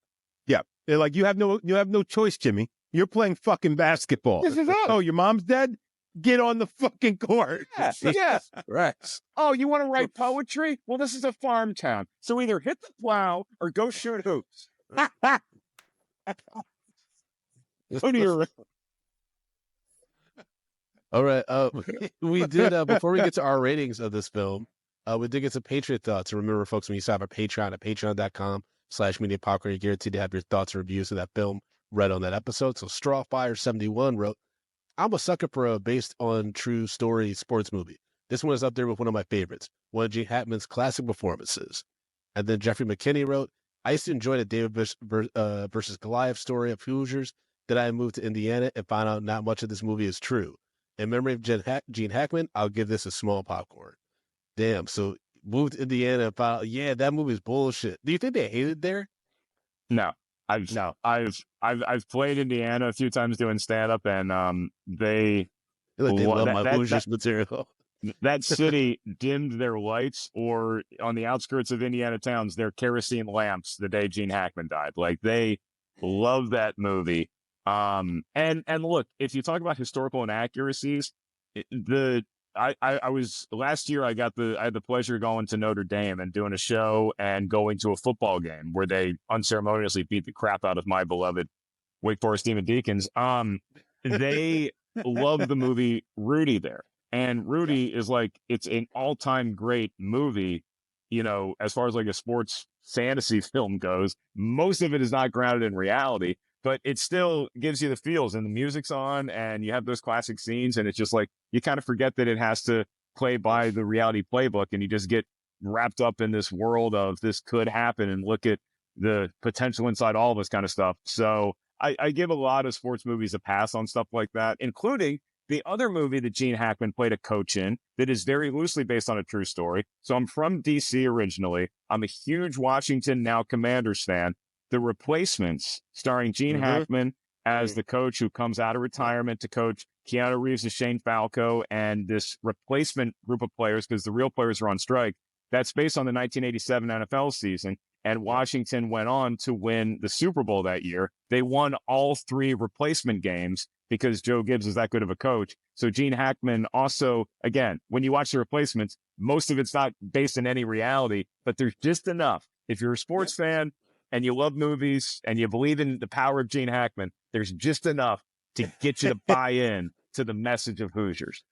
Yeah. They're like, you have no choice, Jimmy. You're playing fucking basketball. This is it. Oh, your mom's dead? Get on the fucking court. Yeah. Right. Oh, you want to write poetry? Well, this is a farm town. So either hit the plow or go shoot hoops. Who do you All right. We did, before we get to our ratings of this film, we did get some Patriot thoughts. And remember, folks, when you sign up our Patreon at patreon.com/media popcorn, you're guaranteed to have your thoughts and reviews of that film read on that episode. So Strawfire71 wrote, I'm a sucker for a based on true story sports movie. This one is up there with one of my favorites, one of Gene Hackman's classic performances. And then Jeffrey McKinney wrote, I used to enjoy the David versus Goliath story of Hoosiers. Then I moved to Indiana and found out not much of this movie is true. In memory of Gene Hackman, I'll give this a small popcorn. Damn, so moved to Indiana and found out, yeah, that movie is bullshit. Do you think they hated there? No. I've played Indiana a few times doing stand up, and they love my Hoosiers material. That city dimmed their lights, or on the outskirts of Indiana towns, their kerosene lamps the day Gene Hackman died. Like, they love that movie. And look, if you talk about historical inaccuracies, I was last year. I had the pleasure of going to Notre Dame and doing a show and going to a football game where they unceremoniously beat the crap out of my beloved Wake Forest Demon Deacons. They love the movie Rudy there, and Rudy is like, it's an all-time great movie. You know, as far as like a sports fantasy film goes, most of it is not grounded in reality, but it still gives you the feels, and the music's on, and you have those classic scenes, and it's just like, you kind of forget that it has to play by the reality playbook, and you just get wrapped up in this world of this could happen, and look at the potential inside all of us kind of stuff. So I give a lot of sports movies a pass on stuff like that, including the other movie that Gene Hackman played a coach in that is very loosely based on a true story. So I'm from DC originally. I'm a huge Washington Now Commanders fan. The Replacements, starring Gene Hackman as the coach who comes out of retirement to coach Keanu Reeves as Shane Falco and this replacement group of players, because the real players are on strike. That's based on the 1987 NFL season. And Washington went on to win the Super Bowl that year. They won all 3 replacement games because Joe Gibbs is that good of a coach. So Gene Hackman also, again, when you watch The Replacements, most of it's not based in any reality, but there's just enough. If you're a sports fan and you love movies and you believe in the power of Gene Hackman, there's just enough to get you to buy in to the message of Hoosiers.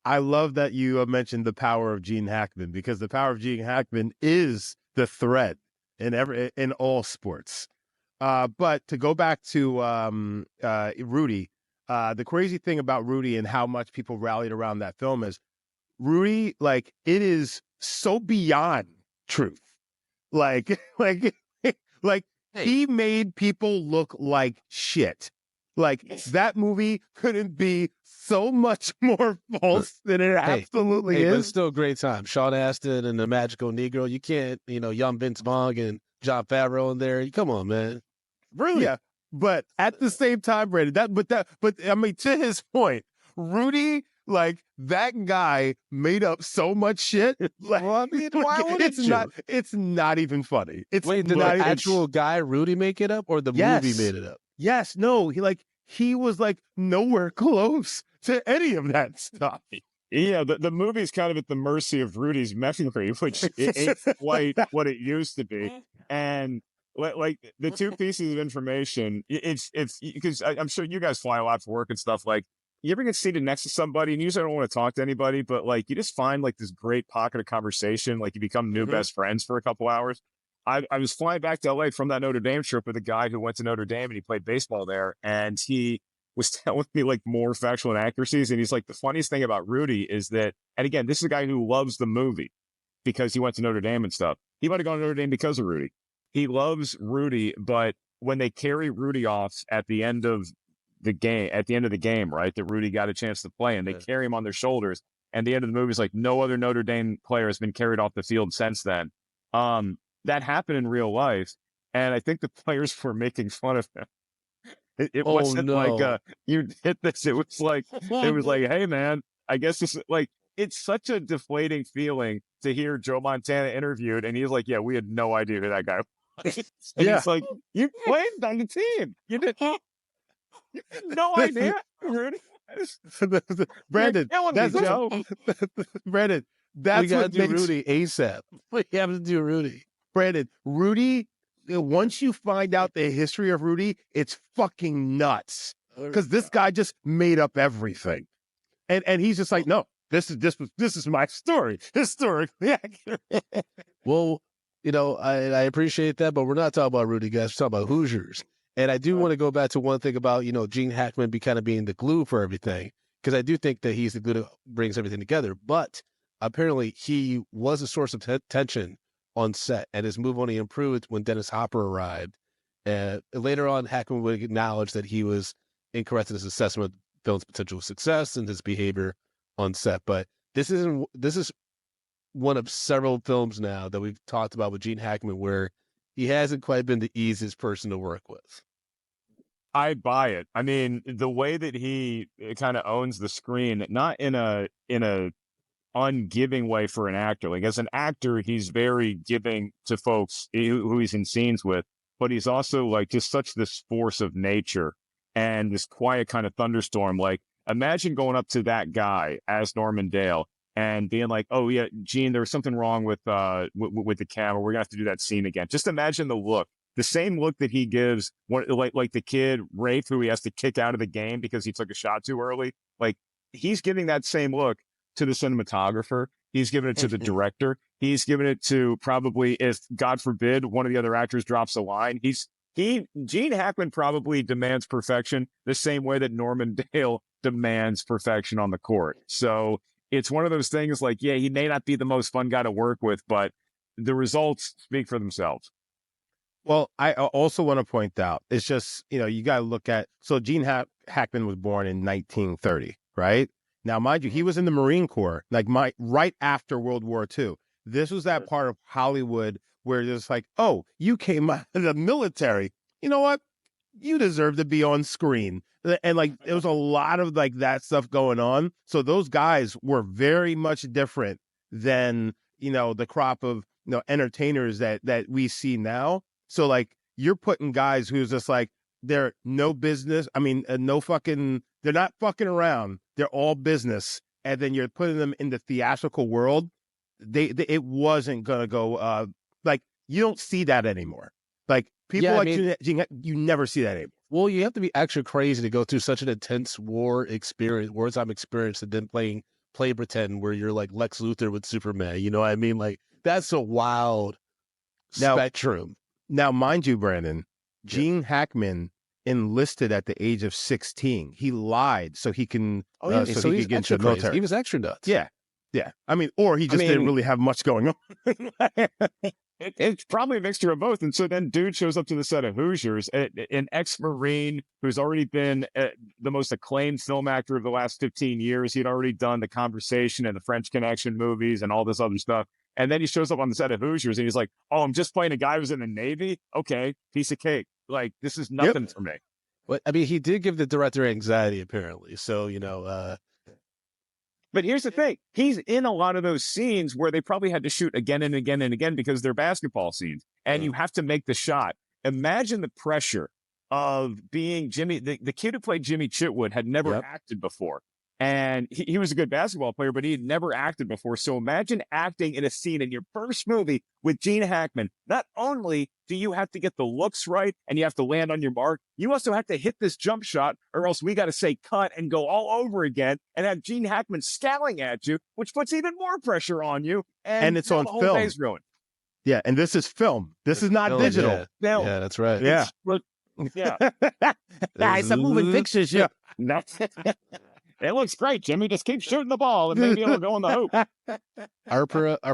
I love that you mentioned the power of Gene Hackman, because the power of Gene Hackman is the thread in all sports. But to go back to Rudy, the crazy thing about Rudy and how much people rallied around that film is Rudy, like, it is so beyond truth. Like, he made people look like shit. Like, that movie couldn't be so much more false than it absolutely is. But it's still a great time. Sean Astin and the Magical Negro. You can't, young Vince Vaughn and Jon Favreau in there. Come on, man. Really? Yeah. But at the same time, Brandon, but I mean, to his point, Rudy, like, that guy made up so much shit. Like, well, I mean, why wouldn't you? It's not even funny. Wait, did the actual guy Rudy make it up, or the movie made it up? Yes. No. He was like nowhere close to any of that stuff. Yeah, the movie's kind of at the mercy of Rudy's memory, which it ain't quite what it used to be. And like the 2 pieces of information, it's because I'm sure you guys fly a lot for work and stuff. Like, you ever get seated next to somebody and usually I don't want to talk to anybody, but like, you just find like this great pocket of conversation. Like, you become new best friends for a couple hours. I was flying back to LA from that Notre Dame trip with a guy who went to Notre Dame and he played baseball there. And he was telling me like more factual inaccuracies. And he's like, the funniest thing about Rudy is that, and again, this is a guy who loves the movie because he went to Notre Dame and stuff. He might have gone to Notre Dame because of Rudy. He loves Rudy, but when they carry Rudy off at the end of the game, right, that Rudy got a chance to play and they carry him on their shoulders. And the end of the movie is like no other Notre Dame player has been carried off the field since then. That happened in real life. And I think the players were making fun of him. It wasn't like you hit this. It was like, hey man, I guess this like, it's such a deflating feeling to hear Joe Montana interviewed. And he's like, yeah, we had no idea who that guy was. And he's like, you played on the team. You had no idea, Rudy. Brandon, that's Joe. Brandon, that's we gotta what do makes Rudy ASAP. We have to do Rudy. Brandon, Rudy, once you find out the history of Rudy, it's fucking nuts. Because this guy just made up everything. And he's just like, no, this is my story. Historically accurate. Well, you know, I appreciate that, but we're not talking about Rudy, guys. We're talking about Hoosiers. And I do want to go back to one thing about, you know, Gene Hackman being the glue for everything, because I do think that he's the glue that brings everything together. But apparently he was a source of tension on set, and his move only improved when Dennis Hopper arrived. And later on, Hackman would acknowledge that he was incorrect in his assessment of the film's potential success and his behavior on set. But this is one of several films now that we've talked about with Gene Hackman where he hasn't quite been the easiest person to work with. I buy it. I mean, the way that he kind of owns the screen, not in a ungiving way for an actor. Like as an actor, he's very giving to folks who he's in scenes with, but he's also like just such this force of nature and this quiet kind of thunderstorm. Like imagine going up to that guy as Norman Dale and being like, oh yeah, Gene, there was something wrong with the camera. We're gonna have to do that scene again. Just imagine the look, the same look that he gives, like the kid Rafe, who he has to kick out of the game because he took a shot too early. Like he's giving that same look to the cinematographer. He's giving it to the director. He's giving it to probably, if God forbid, one of the other actors drops a line. Gene Hackman probably demands perfection the same way that Norman Dale demands perfection on the court. So it's one of those things like, yeah, he may not be the most fun guy to work with, but the results speak for themselves. Well, I also want to point out, it's just, you know, you got to look at, so Gene Hackman was born in 1930, right? Now, mind you, he was in the Marine Corps, like right after World War II. This was that part of Hollywood where it's like, oh, you came out of the military. You know what? You deserve to be on screen. And like, there was a lot of like that stuff going on. So those guys were very much different than, you know, the crop of, you know, entertainers that we see now. So like, you're putting guys who's just like, they're no business. I mean, they're not fucking around. They're all business. And then you're putting them in the theatrical world. It wasn't going to go, like, you don't see that anymore. Like, people you never see that anymore. Well, you have to be extra crazy to go through such an intense wartime experience, and then play pretend where you're like Lex Luthor with Superman. You know what I mean? Like, that's a wild spectrum. Now, mind you, Brandon, Gene Hackman enlisted at the age of 16. He lied so he can so he could get into the military. He was extra nuts. Yeah. I mean, or he just didn't really have much going on. It's probably a mixture of both. And so then dude shows up to the set of Hoosiers, an ex-Marine who's already been the most acclaimed film actor of the last 15 years. He'd already done The Conversation and the French Connection movies and all this other stuff. And then he shows up on the set of Hoosiers and he's like, oh, I'm just playing a guy who's in the Navy? Okay, piece of cake. Like, this is nothing for me. But I mean, he did give the director anxiety, apparently. So, you know. But here's the thing. He's in a lot of those scenes where they probably had to shoot again and again and again because they're basketball scenes. And you have to make the shot. Imagine the pressure of being Jimmy. The kid who played Jimmy Chitwood had never acted before. And he was a good basketball player, but he had never acted before. So imagine acting in a scene in your first movie with Gene Hackman. Not only do you have to get the looks right and you have to land on your mark, you also have to hit this jump shot or else we got to say cut and go all over again and have Gene Hackman scowling at you, which puts even more pressure on you. And it's on the whole film. day's ruined. Yeah, and this is film. This is not Oh, digital. Yeah. Now, Yeah, that's right. Yeah. yeah. It's a moving picture shit. That's it looks great, Jimmy. Just keep shooting the ball, and maybe it'll go in the hoop. Our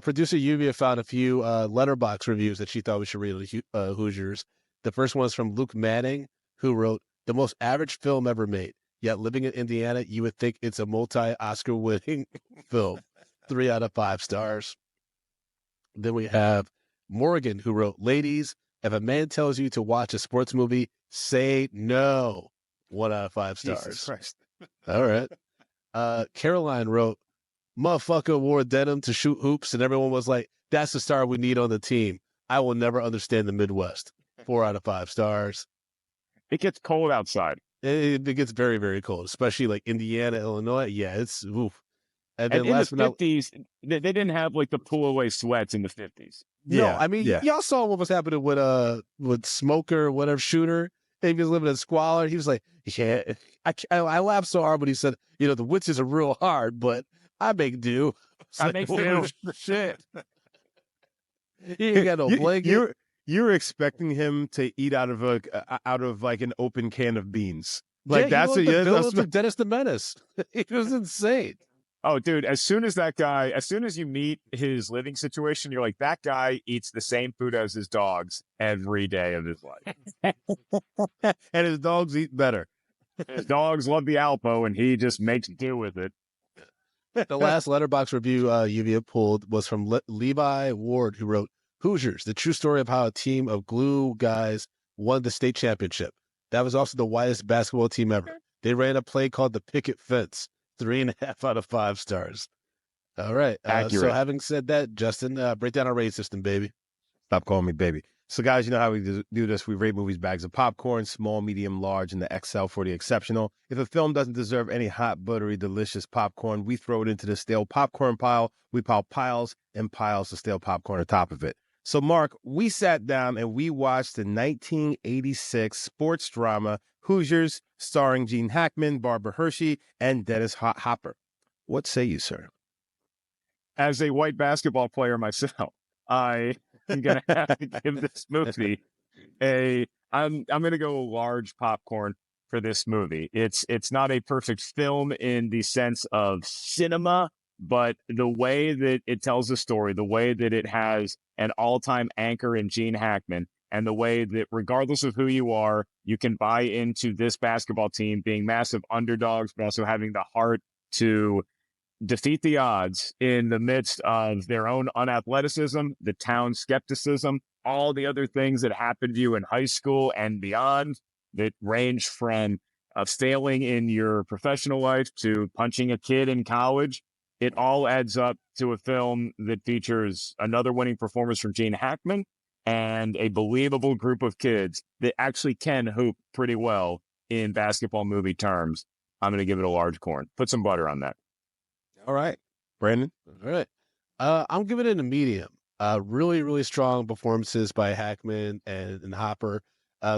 producer Lluvia found a few letterbox reviews that she thought we should read on the Hoosiers. The first one is from Luke Manning, who wrote, "The most average film ever made. Yet living in Indiana, you would think it's a multi-Oscar winning film. 3 out of 5 stars." Then we have Morgan, who wrote, "Ladies, if a man tells you to watch a sports movie, say no. 1 out of 5 stars." Jesus Christ. All right. Caroline wrote, "Motherfucker wore denim to shoot hoops, and everyone was like, that's the star we need on the team. I will never understand the Midwest." 4 out of 5 stars. It gets cold outside. It gets very, very cold, especially like Indiana, Illinois. Yeah, it's oof. And then And in the last but not 50s, they didn't have like the pull away sweats in the 50s. no, Yeah, I mean, yeah. y'all saw what was happening with Smoker, whatever shooter. He was living in squalor. He was like, yeah, I laughed so hard when he said, the witches are real hard, but I make do. It's I like, make holy do. shit. He ain't got no blanket. You're expecting him to eat out of like an open can of beans. Like yeah, that's what what the yeah, villain that's from Dennis the Menace. It was insane. Oh, dude, as soon as you meet his living situation, you're like, that guy eats the same food as his dogs every day of his life. and his dogs eat better. His dogs love the Alpo, and he just makes do with it. The last letterbox review Lluvia pulled was from Levi Ward, who wrote, "Hoosiers, the true story of how a team of glue guys won the state championship. That was also the widest basketball team ever. They ran a play called the picket fence. 3.5 out of 5 stars." All right. So Accurate. having said that, Justin, break down our rating system, baby. Stop calling me baby. So, guys, you know how we do this. We rate movies bags of popcorn, small, medium, large, and the XL for the exceptional. If a film doesn't deserve any hot, buttery, delicious popcorn, we throw it into the stale popcorn pile. We pile piles and piles of stale popcorn on top of it. So, Mark, we sat down and we watched the 1986 sports drama Hoosiers, starring Gene Hackman, Barbara Hershey, and Dennis Hopper. What say you, sir? As a white basketball player myself, I am gonna have to give this movie I'm gonna go large popcorn for this movie. It's not a perfect film in the sense of cinema, but the way that it tells a story, the way that it has an all-time anchor in Gene Hackman, and the way that regardless of who you are, you can buy into this basketball team being massive underdogs, but also having the heart to defeat the odds in the midst of their own unathleticism, the town skepticism, all the other things that happened to you in high school and beyond that range from failing in your professional life to punching a kid in college. It all adds up to a film that features another winning performance from Gene Hackman and a believable group of kids that actually can hoop pretty well in basketball movie terms. I'm going to give it a large corn. Put some butter on that. All right. Brandon? All right. I'm giving it a medium. Really, really strong performances by Hackman and Hopper.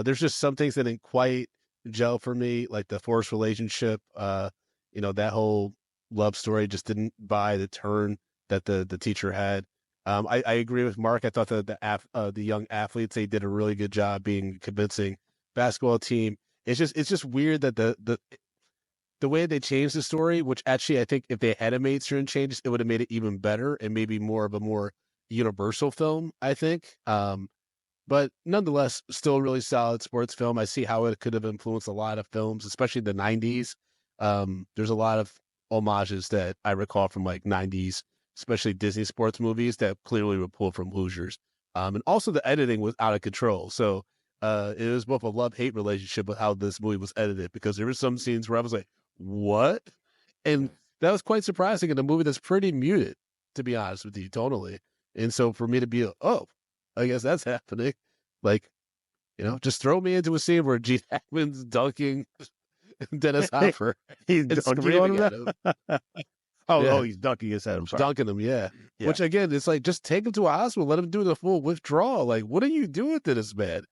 There's just some things that didn't quite gel for me, like the forced relationship. That whole love story just didn't buy the turn that the teacher had. I agree with Mark. I thought the young athletes, they did a really good job being convincing basketball team. It's just weird that the way they changed the story, which actually I think if they had made certain changes, it would have made it even better and maybe more of a more universal film, I think. But nonetheless, still a really solid sports film. I see how it could have influenced a lot of films, especially the 90s. There's a lot of homages that I recall from like 90s, especially Disney sports movies that clearly were pulled from Hoosiers. And also the editing was out of control. So it was both a love-hate relationship with how this movie was edited, because there were some scenes where I was like, what? And that was quite surprising in a movie that's pretty muted, to be honest with you, tonally. And so for me to be, oh, I guess that's happening. Like, just throw me into a scene where Gene Hackman's dunking Dennis Hopper. He's and dunking screaming on at him. him. Oh, Yeah. he's dunking his head. I'm sorry. Dunking him, yeah. Yeah. Which, again, it's like, just take him to a hospital, let him do the full withdrawal. Like, what are you doing to this man?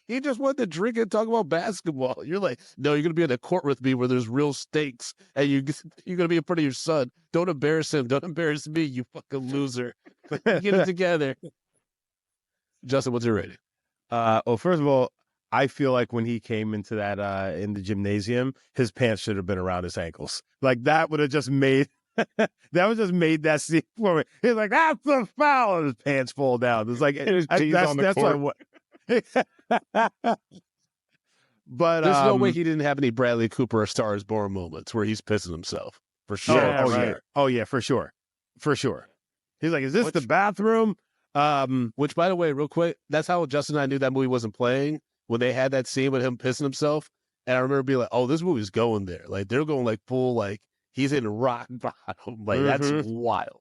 He just wanted to drink and talk about basketball. You're like, no, you're going to be in a court with me where there's real stakes, and you're going to be in front of your son. Don't embarrass him. Don't embarrass me, you fucking loser. Get it together. Justin, what's your rating? Well, first of all, I feel like when he came into that in the gymnasium, his pants should have been around his ankles. Like that would have just made that scene for me. He's like, that's a foul, and his pants fall down. It's like His peas on the that's court. what. But There's no way he didn't have any Bradley Cooper or Star is Born moments where he's pissing himself for Oh, sure. Yeah, yeah. right. Oh yeah, for sure. He's like, is this the bathroom? Which, by the way, real quick, that's how Justin and I knew that movie wasn't playing when they had that scene with him pissing himself. And I remember being like, "Oh, this movie's going there. Like they're going like full like he's in rock bottom. Like that's wild."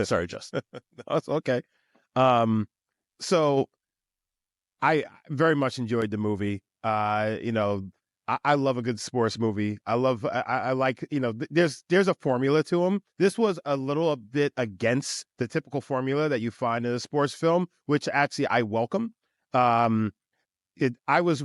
Sorry, Justin. That's okay. So I very much enjoyed the movie. I love a good sports movie. I like, there's a formula to them. This was a little bit against the typical formula that you find in a sports film, which actually I welcome. I was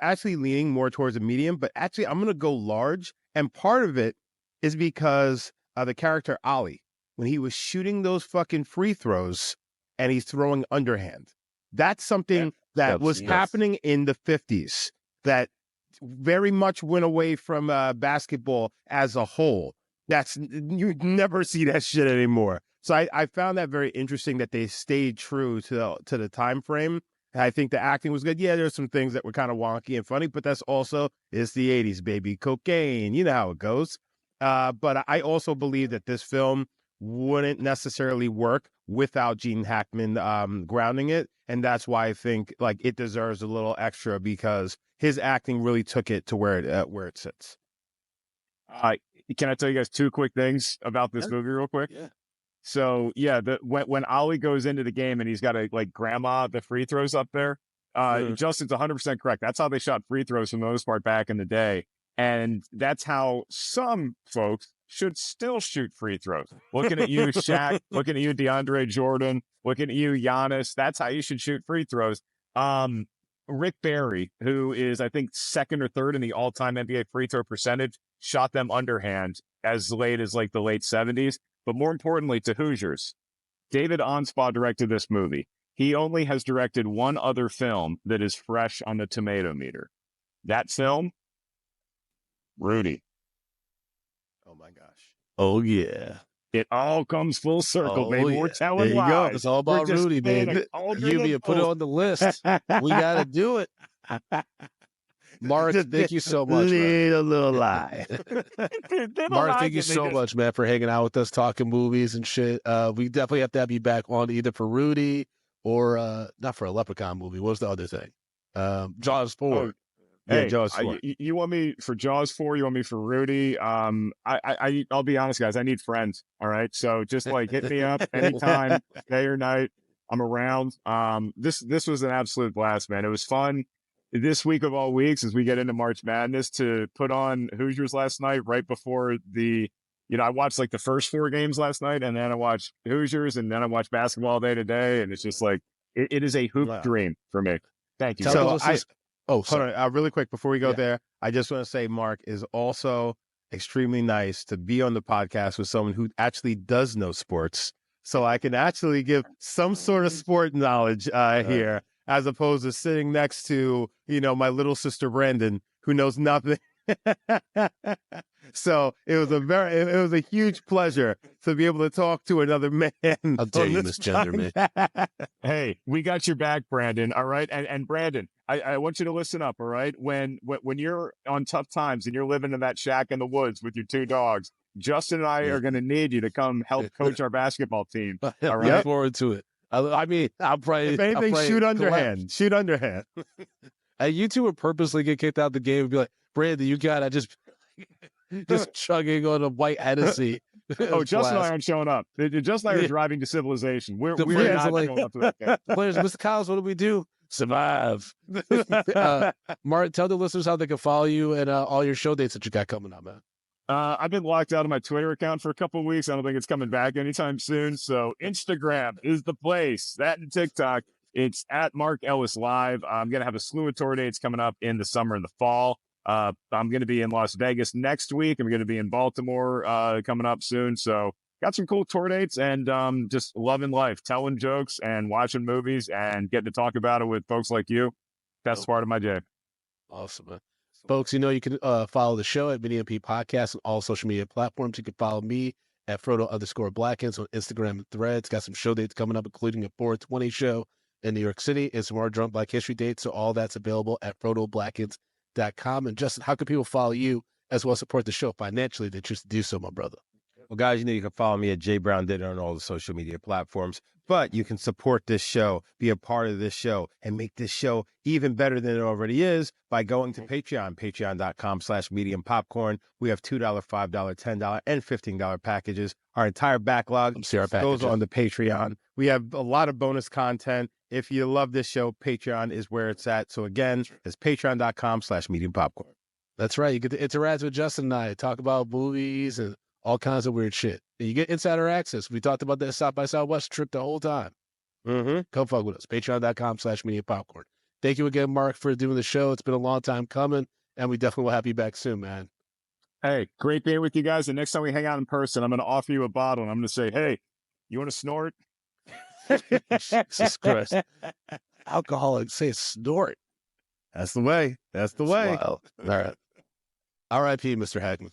actually leaning more towards a medium, but actually I'm going to go large. And part of it is because the character Ollie, when he was shooting those fucking free throws and he's throwing underhand, that's something that was happening in the 50s that very much went away from basketball as a whole. You never see that shit anymore. So I found that very interesting that they stayed true to the time frame. I think the acting was good. Yeah, there's some things that were kind of wonky and funny, but it's the 80s, baby. Cocaine, you know how it goes. But I also believe that this film wouldn't necessarily work without Gene Hackman grounding it. And that's why I think like it deserves a little extra because his acting really took it to where it sits. Can I tell you guys two quick things about this movie real quick? Yeah. So when Ollie goes into the game and he's got to like grandma the free throws up there, Justin's 100% correct. That's how they shot free throws for the most part back in the day. And that's how some folks should still shoot free throws. Looking at you, Shaq, looking at you, DeAndre Jordan, looking at you, Giannis, that's how you should shoot free throws. Rick Barry, who is, I think, second or third in the all-time NBA free throw percentage, shot them underhand as late as like the late 70s. But more importantly, to Hoosiers, David Onspaw directed this movie. He only has directed one other film that is fresh on the tomato meter. That film, Rudy. Oh my gosh. Oh yeah. It all comes full circle, Oh, baby. yeah. We're telling There you lies. go. It's all about We're just Rudy, playing man. a cauldron Lluvia, of put it oath. on the list. We gotta do it. Mark, thank you so much, man. A little lie. They don't Mark, like thank you it. They so just- much, man, for hanging out with us, talking movies and shit. We definitely have to have you back on either for Rudy or not for a Leprechaun movie. What was the other thing? Jaws 4. Oh, Yeah, hey, Jaws 4. you want me for Jaws 4? You want me for Rudy? I'll be honest, guys. I need friends. All right, so just like hit me up anytime, day or night. I'm around. This was an absolute blast, man. It was fun. This week of all weeks, as we get into March Madness, to put on Hoosiers last night, right before I watched like the first 4 games last night, and then I watched Hoosiers, and then I watched basketball all day today, and it's just like it is a hoop dream for me. Thank you. Tell So the listeners- hold sorry. on, really quick before we go Yeah. there, I just want to say Mark is also extremely nice to be on the podcast with someone who actually does know sports, so I can actually give some sort of sport knowledge here, as opposed to sitting next to my little sister Brandon, who knows nothing. So it was a huge pleasure to be able to talk to another man. How dare on you this misgender me. podcast. Hey, we got your back, Brandon. All right. And Brandon, I want you to listen up. All right. When you're on tough times and you're living in that shack in the woods with your 2 dogs, Justin and I are going to need you to come help coach our basketball team. All Look right. forward to it. I mean, I'll probably. If anything, shoot underhand. Shoot underhand. And you two would purposely get kicked out of the game and be like, Brandon, you got to just chugging on a white Hennessy. Oh, Justin and I Blast. aren't showing up. Justin and I are driving to civilization. We're The not players are like- showing up to that game. Players, Mr. Collins, what do we do? Survive. Mark, tell the listeners how they can follow you and all your show dates that you got coming up, man. I've been locked out of my Twitter account for a couple of weeks. I don't think it's coming back anytime soon. So Instagram is the place. That and TikTok. It's at Mark Ellis Live. I'm going to have a slew of tour dates coming up in the summer and the fall. I'm going to be in Las Vegas next week. I'm going to be in Baltimore coming up soon. So got some cool tour dates, and just loving life, telling jokes and watching movies and getting to talk about it with folks like you. That's part of my day. Awesome, man. Folks, you can follow the show at MiniMP Podcast on all social media platforms. You can follow me at Frodo_Blackens on Instagram and Threads. Got some show dates coming up, including a 420 show in New York City and some more Drunk Black History dates. So all that's available at FrodoBlackens.com. And Justin, how can people follow you as well as support the show financially? They choose to do so, my brother. Well, guys, you can follow me at JBrownDinner on all the social media platforms, but you can support this show, be a part of this show, and make this show even better than it already is by going to Patreon, patreon.com/mediumpopcorn. We have $2, $5, $10, and $15 packages. Our entire backlog goes on the Patreon. We have a lot of bonus content. If you love this show, Patreon is where it's at. So again, it's patreon.com/mediumpopcorn. That's right. You get to interact with Justin and I, talk about movies and all kinds of weird shit. And you get insider access. We talked about that South by Southwest trip the whole time. Come fuck with us. Patreon.com/mediapopcorn. Thank you again, Mark, for doing the show. It's been a long time coming, and we definitely will have you back soon, man. Hey, great being with you guys. And next time we hang out in person, I'm going to offer you a bottle, and I'm going to say, hey, you want to snort? Jesus Christ. Alcoholic, say snort. That's the way. That's the way. All right. R.I.P., Mr. Hackman.